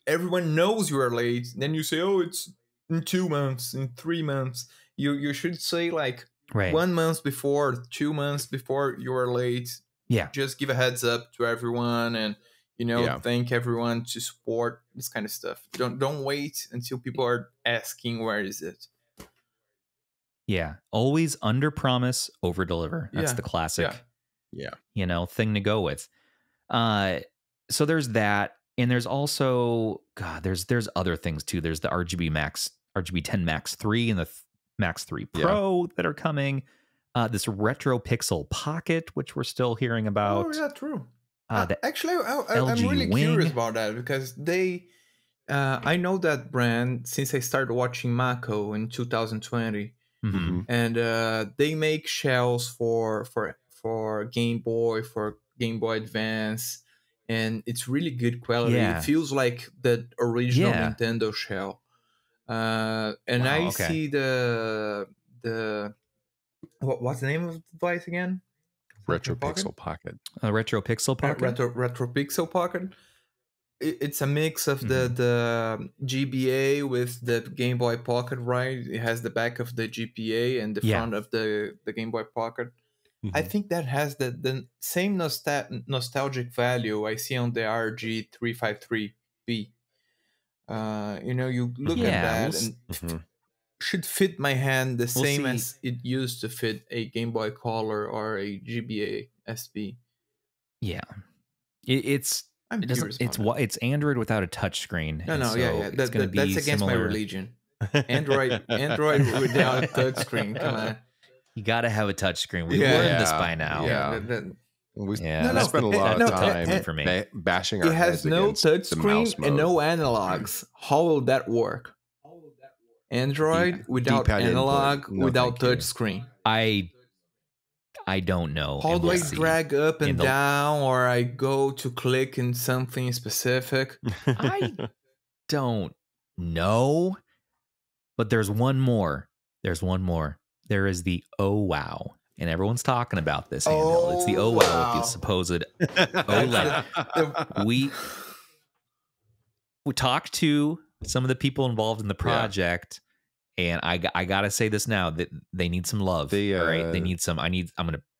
Everyone knows you are late. Then you say, oh, it's in 2 months, in 3 months. You should say like 1 month before, 2 months before you are late. Yeah. Just give a heads up to everyone, and thank everyone to support this kind of stuff. Don't wait until people are asking where is it. Yeah. Always under promise, over deliver. That's the classic thing to go with. So there's that. And there's also there's other things too. There's the RGB 10 Max 3 and the Max 3 Pro that are coming. This Retro Pixel Pocket, which we're still hearing about. Oh, yeah, true. Actually, I'm really Wing. curious about that, because I know that brand since I started watching Mako in 2020, and they make shells for Game Boy, for Game Boy Advance, and it's really good quality. It feels like the original Nintendo shell. And I see the what's the name of the device again? Retro Pixel Pocket. Retro Pixel Pocket. Retro Pixel Pocket. It's a mix of the GBA with the Game Boy Pocket, right? It has the back of the GPA and the front of the Game Boy Pocket. I think that has the same nostalgic value I see on the RG353B. You look at that and should fit my hand the same as it used to fit a Game Boy Color or a GBA SB. Yeah, it's Android without a touchscreen. That's against my religion. Android without a touchscreen. Come on, you got to have a touchscreen. We learned this by now. We spent a lot of time bashing our heads. It has no touchscreen and no analogs. How will that work? Android without analog, without touchscreen. I don't know. How do I drag up and down, or I go to click in something specific? I don't know. But there's one more. There is the Oh Wow. And everyone's talking about this handheld. It's the Oh Wow with the supposed OLED. we talked to some of the people involved in the project, and I gotta say this now, that they need some love. They, all right, they need some.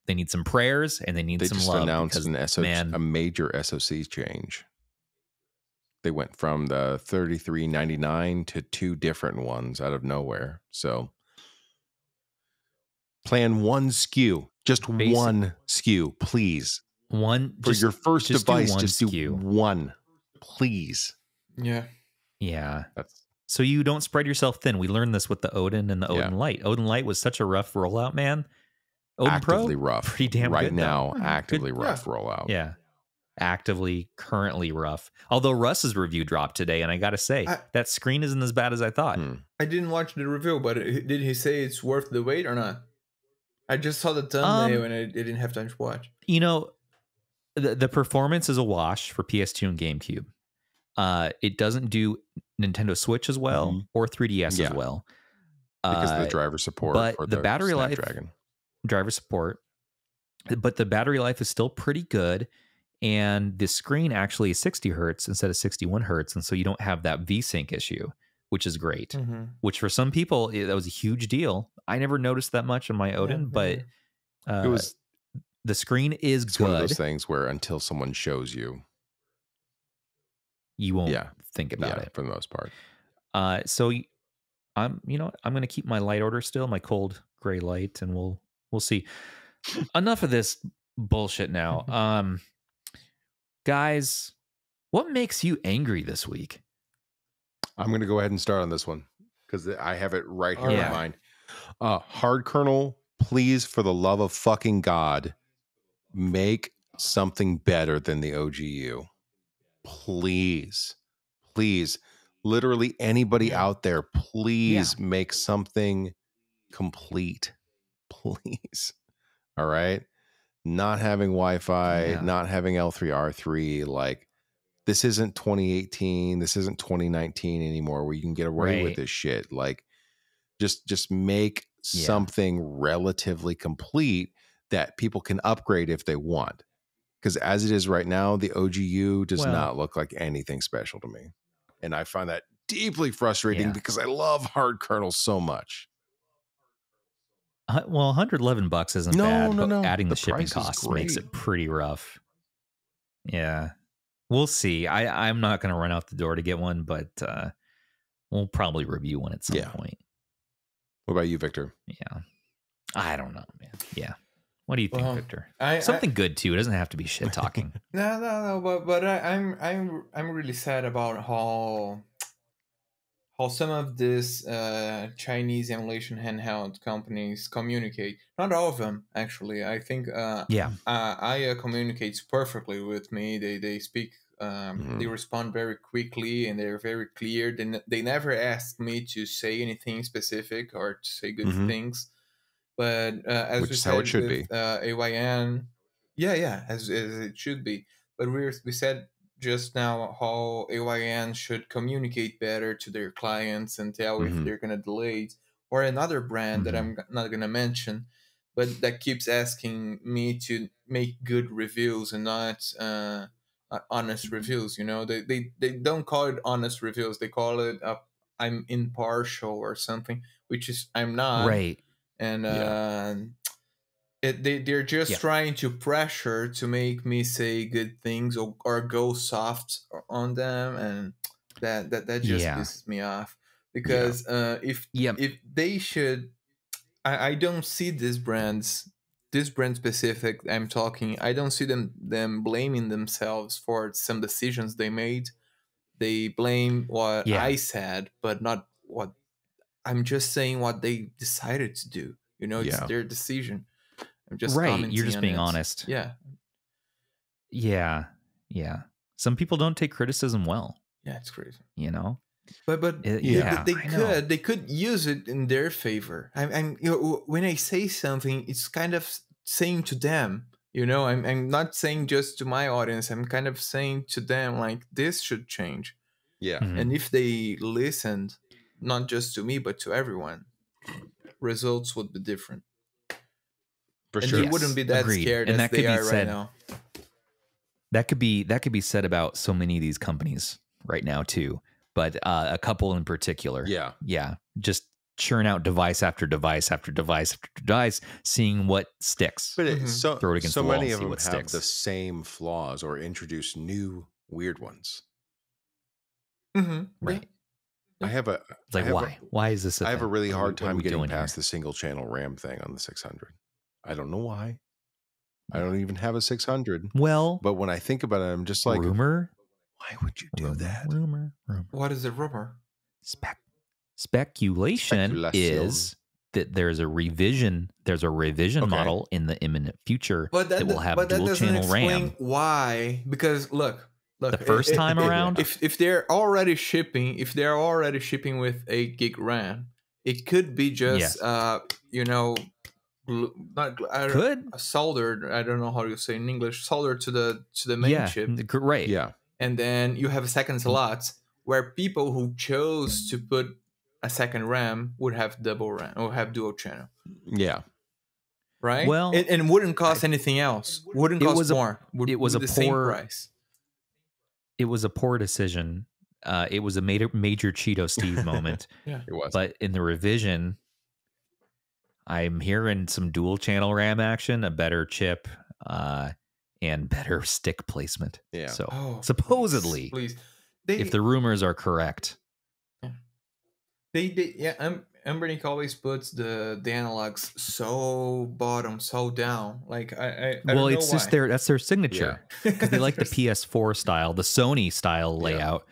They need some prayers, and they need some just love. Announced because, a major SoC change. They went from the 3399 to 2 different ones out of nowhere. So plan one SKU, just one SKU, please. One for your first device. Just do SKU. one, please. Yeah. So you don't spread yourself thin. We learned this with the Odin and the Odin Lite. Odin Lite was such a rough rollout, man. Odin actively Pro, rough, pretty damn right good now. Though. Actively rough rollout. Yeah. Actively, currently rough. Although Russ's review dropped today, and I gotta say, that screen isn't as bad as I thought. I didn't watch the review, but did he say it's worth the wait or not? I just saw the thumbnail and I didn't have time to watch. You know, the performance is a wash for PS2 and GameCube. It doesn't do Nintendo Switch as well or 3DS as well. Because of the driver support, but for the battery life, driver support, but the battery life is still pretty good. And the screen actually is 60 hertz instead of 61 hertz. And so you don't have that VSync issue, which is great. Which for some people, that was a huge deal. I never noticed that much on my Odin, but it was, the screen is good. One of those things where until someone shows you, you won't think about it for the most part. So I'm going to keep my light order still, my cold gray light, and we'll see. Enough of this bullshit now. Guys, what makes you angry this week? I'm going to go ahead and start on this one because I have it right here in my mind. Hard kernel, please, for the love of fucking God, make something better than the OGU. Please. Literally anybody out there, please make something complete. Please. All right. Not having Wi-Fi, not having L3R3, like this isn't 2018, this isn't 2019 anymore where you can get away with this shit. Like just make something relatively complete that people can upgrade if they want. Because as it is right now, the OGU does not look like anything special to me. And I find that deeply frustrating because I love hard kernels so much. Well, $111 isn't bad, but adding the shipping price costs makes it pretty rough. Yeah. We'll see. I'm not going to run out the door to get one, but we'll probably review one at some point. What about you, Victor? Yeah. I don't know, man. Yeah. What do you think, Victor? Something good too. It doesn't have to be shit talking. No. But I'm really sad about how some of these Chinese emulation handheld companies communicate. Not all of them, actually. I think Aya communicates perfectly with me. They speak. They respond very quickly and they're very clear. They never ask me to say anything specific or to say good things. But as which we is said, how it should be. AYN, as it should be. But we said just now how AYN should communicate better to their clients and tell if they're gonna delay it. Or another brand that I'm not gonna mention, but that keeps asking me to make good reviews and not honest reviews. You know, they don't call it honest reviews. They call it I'm impartial or something, which is I'm not. Right. And they're just trying to pressure to make me say good things or go soft on them, and that just pisses me off because if they should, I don't see this brand specific I'm talking, I don't see them blaming themselves for some decisions they made. They blame what I said, but not what I'm just saying what they decided to do. You know, it's their decision. I'm just commenting. You're just being honest. Yeah. Some people don't take criticism well. Yeah, it's crazy. You know, but they could use it in their favor. I'm when I say something, it's kind of saying to them. You know, I'm not saying just to my audience. I'm kind of saying to them like this should change. Yeah, and if they listened, not just to me but to everyone, results would be different. For and sure, they wouldn't be that scared as they are right now. That could be said about so many of these companies. right now too, but a couple in particular. Yeah. Just churn out device after device after device after device, seeing what sticks. But Throw it against the wall many and of see them what have sticks. the same flaws or introduce new weird ones. Right. I have a. It's like, why? Why is this? I have a really hard time getting doing past here? the single channel RAM thing on the 600. I don't know why. I don't even have a 600. Well, but when I think about it, I'm just like, rumor. Why would you do that? Rumor. What is the rumor? Speculation is that there's a revision. There's a revision model in the imminent future that will have dual channel RAM. Why? Because look, the first time around, if they're already shipping, with 8 gig RAM, it could be just soldered. I don't know how you say in English. Soldered to the main chip, right? Yeah, and then you have a second slot where people who chose to put a second RAM would have double RAM or have dual channel. Yeah. Right. Well, and wouldn't cost anything else. Wouldn't cost more. It was the same price. It was a poor decision. It was a major Cheeto Steve moment. Yeah, it was. But in the revision, I'm hearing some dual channel RAM action, a better chip, and better stick placement. Yeah. So supposedly, please. If the rumors are correct, Anbernic always puts the analogs so bottom, so down. Like I well, don't it's know just why. that's their signature because they like the PS4 style, the Sony style layout,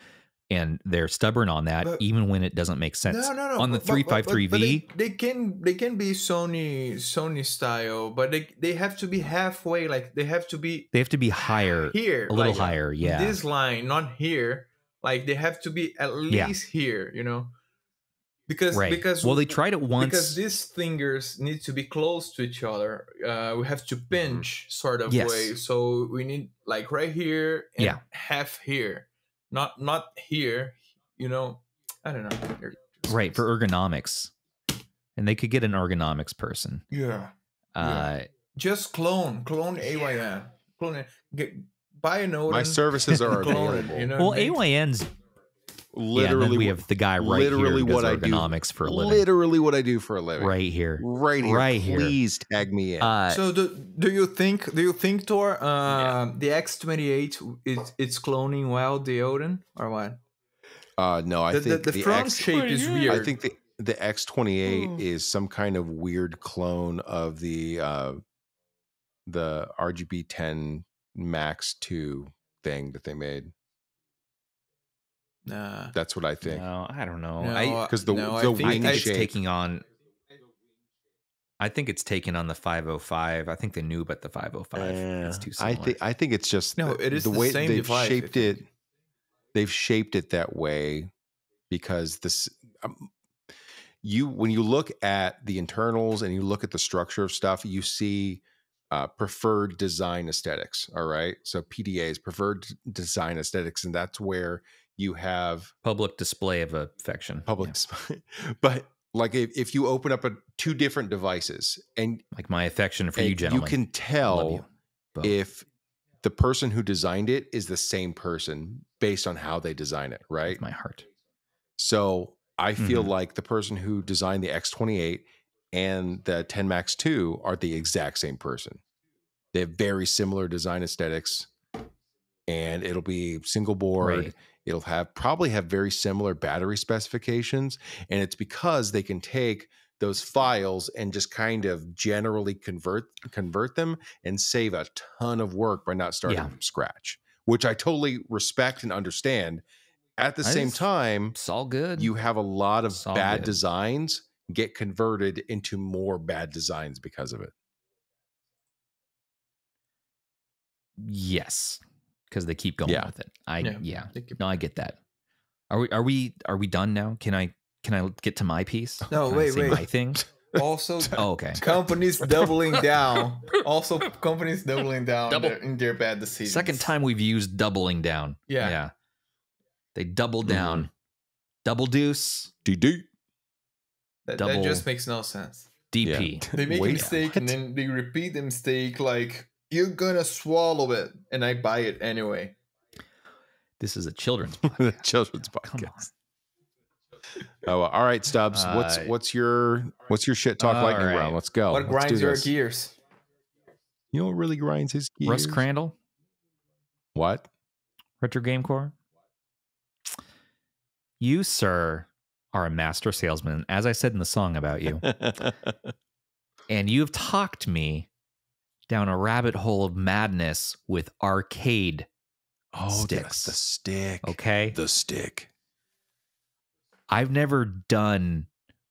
and they're stubborn on that, even when it doesn't make sense. No. On the 353V, they can be Sony style, but they have to be halfway. Like they have to be higher here, a little higher. Yeah, this line, not here. Like they have to be at least here. You know. Because they tried it once because these fingers need to be close to each other. We have to pinch sort of way, so we need like right here and half here, not here. You know, I don't know. Right, for ergonomics, and they could get an ergonomics person. Just clone AYN, buy an Odin. My services are available. You know, well, AYN's. Literally, we have the guy right here who does ergonomics for a living. Literally, what I do for a living. Right here. Please tag me in. So, do you think Thor, the X28 it's cloning well the Odin or what? No, I think the front shape is weird. I think the X28 is some kind of weird clone of the RGB 10 Max 2 thing that they made. That's what I think. No, I don't know. Because the wing shape it's taking on. I think it's taken on the 505. I think they knew about the 505. It's too similar. I think it's just it is the way same they've device, shaped it. They've shaped it that way because this. When you look at the internals and you look at the structure of stuff, you see preferred design aesthetics. All right, so PDAs, preferred design aesthetics, and that's where you have public display of affection. Display. But like if you open up two different devices and like my affection for you gentlemen, you can tell if the person who designed it is the same person based on how they design it, right? With my heart. So I feel like the person who designed the X28 and the 10 Max 2 are the exact same person. They have very similar design aesthetics, and it'll be single board. Right. It'll probably have very similar battery specifications, and it's because they can take those files and just kind of generally convert them and save a ton of work by not starting from scratch, which I totally respect and understand. At the same time, it's all good. You have a lot of bad designs get converted into more bad designs because of it. Yes. Because they keep going with it. I get that. Are we done now? Can I get to my piece? No, wait. My thing. Also, okay. Companies doubling down. Also, companies doubling down in their bad decisions. Second time we've used doubling down. Yeah. They double down. Double deuce. DD. That just makes no sense. DP. They make a mistake and then they repeat the mistake like, you're gonna swallow it, and I buy it anyway. This is a children's podcast. Children's podcast. Oh, all right, Stubbs. What's your shit talk lightning round? Let's go. What grinds your gears? You know what really grinds his gears? Russ Crandall. What? Retro Game Core. You, sir, are a master salesman, as I said in the song about you. And you've talked me down a rabbit hole of madness with arcade sticks. The stick. Okay? The stick. I've never done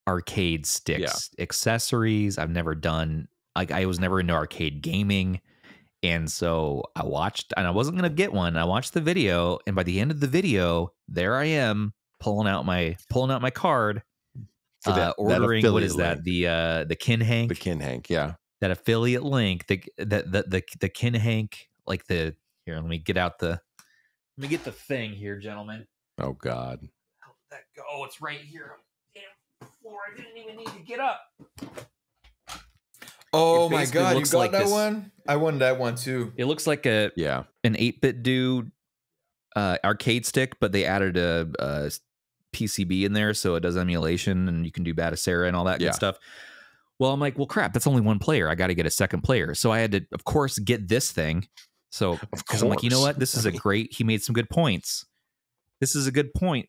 arcade sticks accessories. I've never done, like, I was never into arcade gaming. And so I watched, and I wasn't going to get one. I watched the video, and by the end of the video, there I am pulling out my card for ordering, what is that? Link. The Kinhank. The Kinhank, yeah. That affiliate link, the Kinhank, like here, let me get the thing here, gentlemen. Oh God. How did that go? Oh, it's right here. Damn floor. I didn't even need to get up. Oh my God, you got like that one? I won that one too. It looks like an 8-bit dude arcade stick, but they added a PCB in there, so it does emulation, and you can do Batacera and all that good stuff. Well, I'm like, well, crap, that's only one player. I got to get a second player. So I had to, of course, get this thing. So I'm like, you know what? This is a great, he made some good points. This is a good point.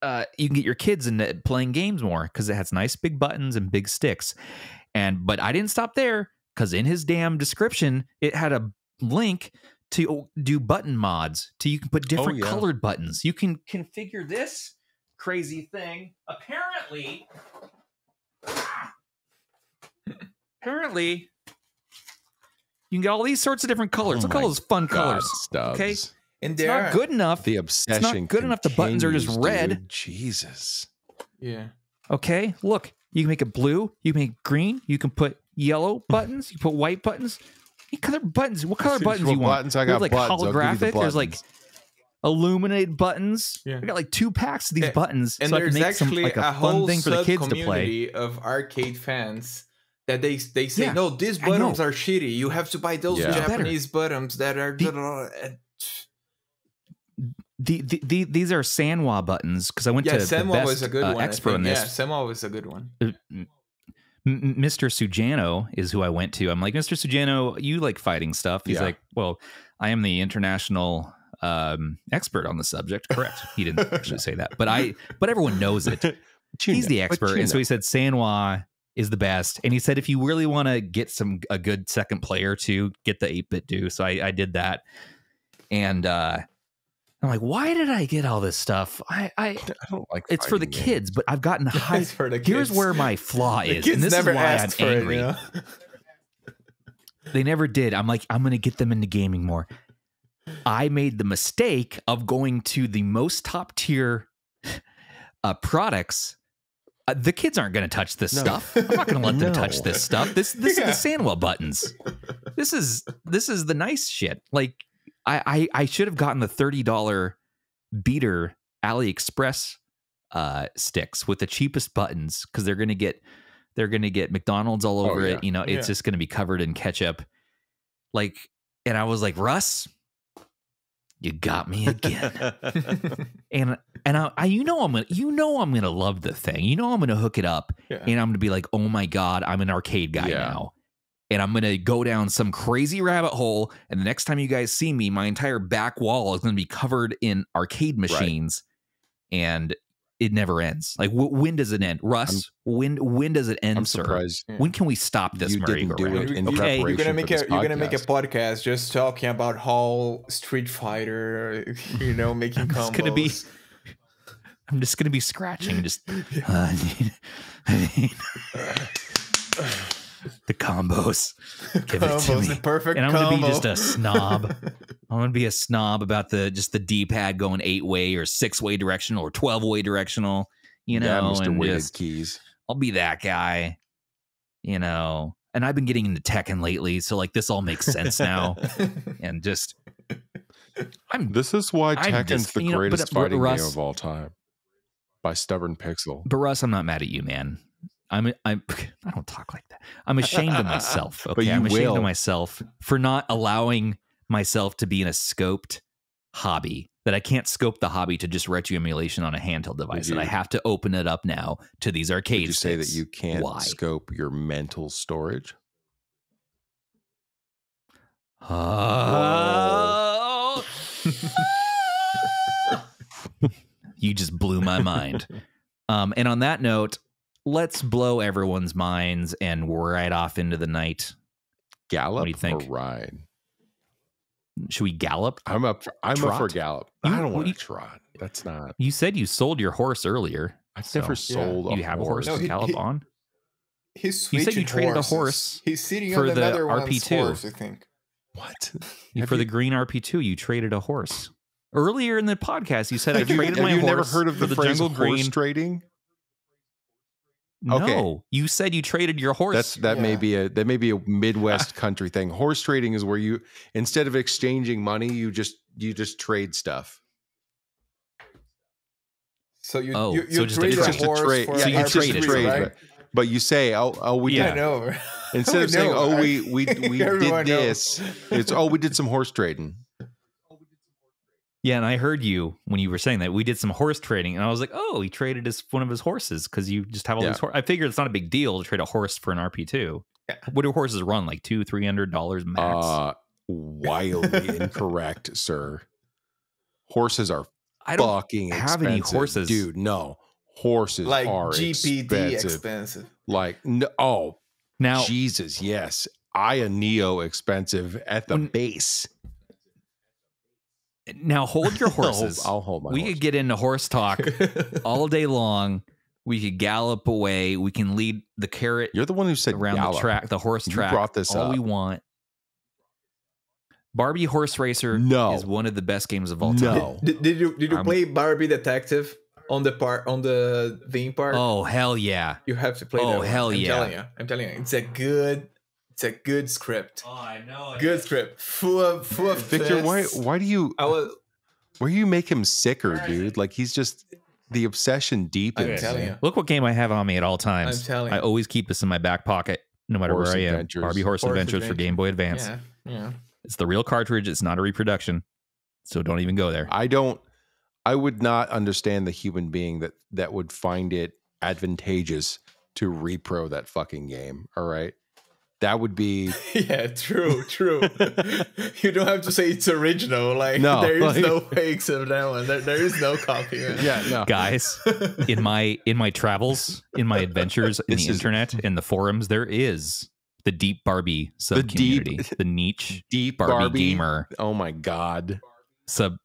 You can get your kids into playing games more because it has nice big buttons and big sticks. But I didn't stop there, because in his damn description, it had a link to do button mods. You can put different colored buttons. You can configure this crazy thing. Apparently, you can get all these sorts of different colors. Look at all those fun colors. Stubbs. Okay, and it's not good enough. The obsession. It's not good enough. The buttons are just red. Dude. Jesus. Yeah. Okay, look. You can make it blue. You can make it green. You can put yellow buttons. You can put white buttons. What color buttons? What color buttons do you want? Buttons? I got like buttons. Holographic. There's like illuminated buttons. Yeah. I got like 2 packs of these buttons, and so I can make actually like a fun thing for the kids to play. Of arcade fans that they say, no, these buttons are shitty. You have to buy those Japanese buttons that are. These are Sanwa buttons, because I went to the best was a good one, expert on this. Yeah, Sanwa was a good one. Mr. Sujano is who I went to. I'm like, Mr. Sujano, you like fighting stuff? He's like, well, I am the international expert on the subject. Correct. He didn't actually say that, but everyone knows it. He's the expert, and so he said Sanwa is the best. And he said if you really want to get a good second player to get the 8-bit do. So I did that, and I'm like, why did I get all this stuff? I don't like it's for the kids, but I've gotten high. For the kids. Here's where my flaw is, and this is why I'm angry. It, They never did. I'm like, I'm going to get them into gaming more. I made the mistake of going to the most top tier products. The kids aren't going to touch this stuff. I'm not going to let them touch this stuff. This is the Sanwa buttons. This is the nice shit. Like, I should have gotten the $30 beater AliExpress sticks with the cheapest buttons, because they're gonna get McDonald's all over it. You know, it's just gonna be covered in ketchup. Like, and I was like, Russ, you got me again. and I I'm gonna love the thing. You know, I'm gonna hook it up, and I'm gonna be like, oh my God, I'm an arcade guy now. And I'm going to go down some crazy rabbit hole. And the next time you guys see me, my entire back wall is going to be covered in arcade machines. Right. And it never ends. Like, when does it end? Russ, when does it end, I'm surprised. sir? When can we stop this merry-go-round? You're going to make a podcast just talking about how Street Fighter, making combos. I'm just going to be scratching. Just... the combos. Give it to me. Perfect and I'm combo. going to be just a snob. I'm going to be a snob about the D-pad going 8-way or 6-way directional or 12-way directional, Mr. and Weighted keys. I'll be that guy, And I've been getting into Tekken lately, so like this all makes sense now. And just this is why Tekken's the greatest fighting game of all time. By Stubborn Pixel. But Russ, I'm not mad at you, man. I don't talk like that. I'm ashamed of myself. Okay, But I'm ashamed of myself for not allowing myself to be in a scoped hobby, that I can't scope the hobby to just retro emulation on a handheld device, that I have to open it up now to these arcade Would you sticks. say that you can't Why? scope your mental storage? You just blew my mind. And on that note, let's blow everyone's minds and ride off into the night. Gallop What do you think? or ride? Should we gallop? I'm up for gallop. I don't want to you- trot. That's not. You said you sold your horse earlier. I've never sold. You have a horse No, to gallop on? He's You said you switching traded a horses. horse He's sitting for on the another one's RP2. horse, I think. What? For the green RP2, you traded a horse. Earlier in the podcast, you said I Have you, traded have my you horse never heard of for the phrase jungle horse green. trading? No, Okay. you said you traded your horse. That may be a Midwest country thing. Horse trading is where you, instead of exchanging money, you just trade stuff. So you Oh, you so just trade a a trade. horse trade. for Yeah, an you it's just a traded, trade. right? But you say, we Yeah. I know. instead We of saying, know. we did Everyone this, it's we did some horse trading. Yeah, and I heard you when you were saying that we did some horse trading, and I was like, "Oh, he traded one of his horses because you just have all these horses." I figured it's not a big deal to trade a horse for an RP2. Yeah. What do horses run? Like $200-$300 max? Wildly incorrect, sir. Horses are I don't fucking have any expensive. horses, dude. No, horses Like are GPD expensive. expensive. Like no, Now, Jesus, yes, AYANEO expensive at the base. now hold your horses. I'll hold my. We horse. could get into horse talk all day long. We could gallop away. We can lead the carrot You're the one who said around gallop. the track, the horse You track. brought this all up. we want. Barbie Horse Racer No. is one of the best games of all time. No. Did you play Barbie Detective on the theme park? Oh hell yeah! You have to play. Oh, that one. hell yeah. I'm telling you, it's a good script. Oh, I know. Good script, full of Victor, twists. why do you I you make him sicker, dude? Like he's just the obsession deepens. I'm telling you. Look what game I have on me at all times. I'm telling I you. always keep this in my back pocket, no matter Horse where I am. Adventures. Barbie Horse Horse Adventures for Adventure. Game Boy Advance. Yeah. It's the real cartridge. It's not a reproduction, so don't even go there. I would not understand the human being that would find it advantageous to repro that fucking game. All right. That would be Yeah, true. You don't have to say it's original. Like No, there is like- no fakes of that one. There is no copy. Man. yeah, no. Guys, in my travels, in my adventures in This the is- internet, in the forums, there is the deep Barbie sub community, the niche Deep Barbie gamer Oh my god. sub.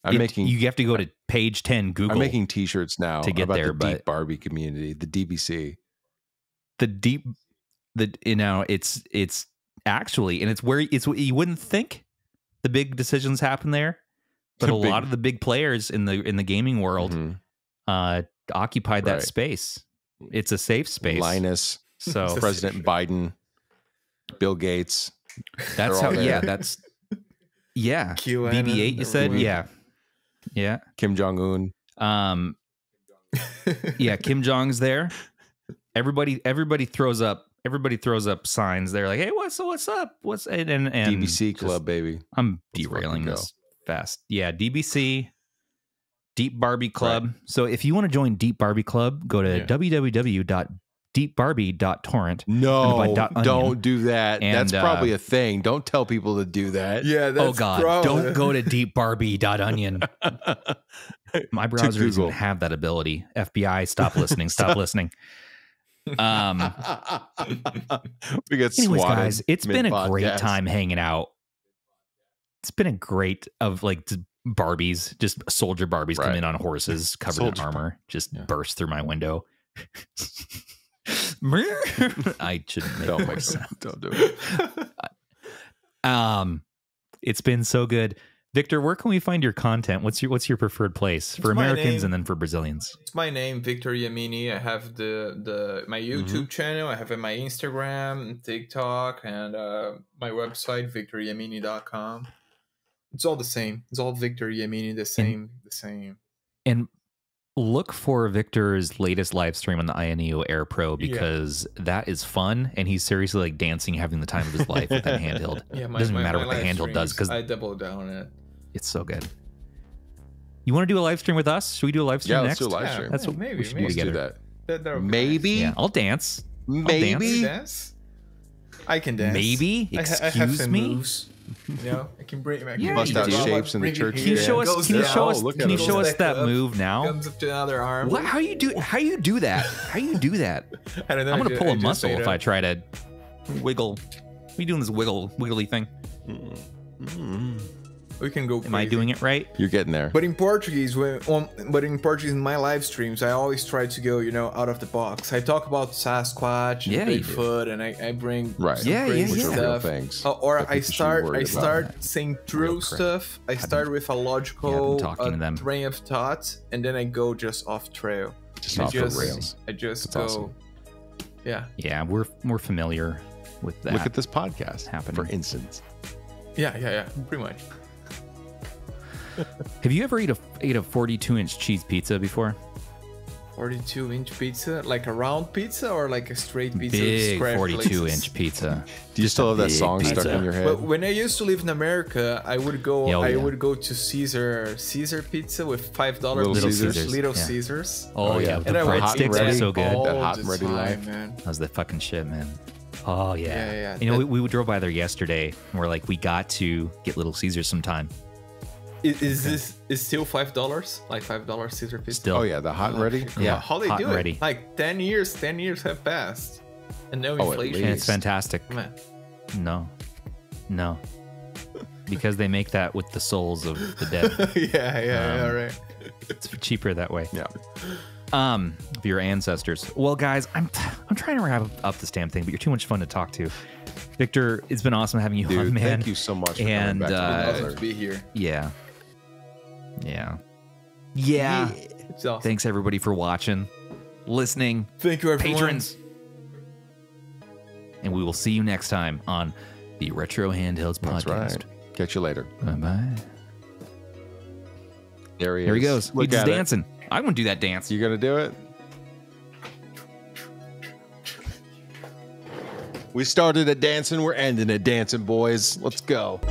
I'm making You have to go to page 10 Google. I'm making t-shirts now to get about there, the but- deep Barbie community, the DBC. It's actually, and it's where it's you wouldn't think the big decisions happen there, but a lot of the big players in the gaming world Mhm. occupied that Right. space. It's a safe space. Linus, So President Biden, Bill Gates. that's they're how. all Yeah, there. that's yeah. QAnon, BB-8. You said everyone. yeah. Kim Jong-un. Yeah. Kim Jong's there. Everybody throws up. Everybody throws up signs. They're like, "Hey, what's up? What's and DBC just- Club, baby. I'm Let's derailing fucking go. this fast. Yeah, DBC, Deep Barbie Club. So if you want to join Deep Barbie Club, go to www.deepbarbie.torrent. No, by .onion. don't do that. And, That's probably a thing. Don't tell people to do that. Yeah. That's Oh God, probably- don't go to deepbarbie.onion. My browser doesn't Google. have that ability. FBI, stop listening. Stop listening. We got Anyways, swatted guys, it's been a great mid-podcast. time hanging out. It's been a great of like Barbies, just soldier Barbies come Right. in on horses, covered in Soldier armor, just Yeah. burst through my window. I shouldn't make Don't more make sound. Don't do it. It's been so good. Victor, where can we find your content? What's your preferred place for It's my Americans name. and then for Brazilians? It's my name, Victor Iemini. I have my YouTube channel. I have my Instagram, TikTok, and my website, victoriemini.com. It's all the same. It's all Victor Iemini, the same. And look for Victor's latest live stream on the AYANEO Air Pro because that is fun, and he's seriously like dancing, having the time of his life with that handheld. Yeah, It doesn't matter what the live handheld does streams, because I double down on it. it's so good. You want to do a live stream with us? Should we do a live stream Yeah, next? let's do a live stream. That's what maybe, we should maybe. do Let's together. do that. That would be Maybe. nice. Yeah, I'll dance. Maybe. Can you dance? I can dance. Maybe? I have Excuse some me? moves. You know, I can bring. I can Yeah, Bust you out do. shapes in the Bring it church. Can you here, show us? goes Can you down, show us? look Can at you him. show us goes that back up, move now? Comes up to another arm. What? How you do? How you do that? How you do that? I don't know. I'm gonna pull a just muscle made if up. I try to wiggle. Are you doing this wiggly thing? We can go. Am I doing it right? You're getting there. But in Portuguese, in my live streams, I always try to go, out of the box. I talk about Sasquatch, Yeah, and you do. Bigfoot, and I bring Right. some Yeah, crazy yeah, yeah. Which are real stuff. things. Or that I people should worry about. saying true crap. stuff. I start with a Yeah, I've logical been talking to them. train of thought, and then I go just off trail. Just I off the rails. I just That's go. awesome. Yeah, Yeah, we're familiar with that. Look at this podcast, happening. for instance. yeah, pretty much. Have you ever ate a 42-inch cheese pizza before? 42-inch pizza, like a round pizza or like a straight pizza? with Big square 42-inch places? pizza. Do you still have that big song stuck pizza. in your head? But when I used to live in America, I would go. Yeah, oh, I yeah. would go to Caesar Pizza with $5 Little Caesars, Caesars, Little yeah. Caesars. Oh yeah, And the I would hot eat and breadsticks are ready. so good. all That hot and the ready time, life. man. That was the fucking shit, man. Oh yeah. Yeah. You know, we drove by there yesterday, and we're like, we got to get Little Caesars sometime. Is still $5? Like $5 Caesar pizza? Still. Oh yeah, the hot and ready. Yeah, How they hot do and it? ready. Like 10 years have passed, and no Oh, at inflation. And it's least. fantastic. Man. No. Because they make that with the souls of the dead. yeah, right. It's cheaper that way. Yeah. Of your ancestors. Well, guys, I'm trying to wrap up this damn thing, but you're too much fun to talk to. Victor, it's been awesome having you on, Dude, man. thank you so much for And, coming back to Awesome the to be here. Yeah. It's awesome. Thanks everybody for watching, listening, Thank you, everyone. patrons. And we will see you next time on the Retro Handhelds That's podcast. right. Catch you later. Bye-bye. There he is. Here he goes. Look He's at it. dancing. I'm going to do that dance. You gonna do it? We started at dancing. We're ending at dancing, boys. Let's go.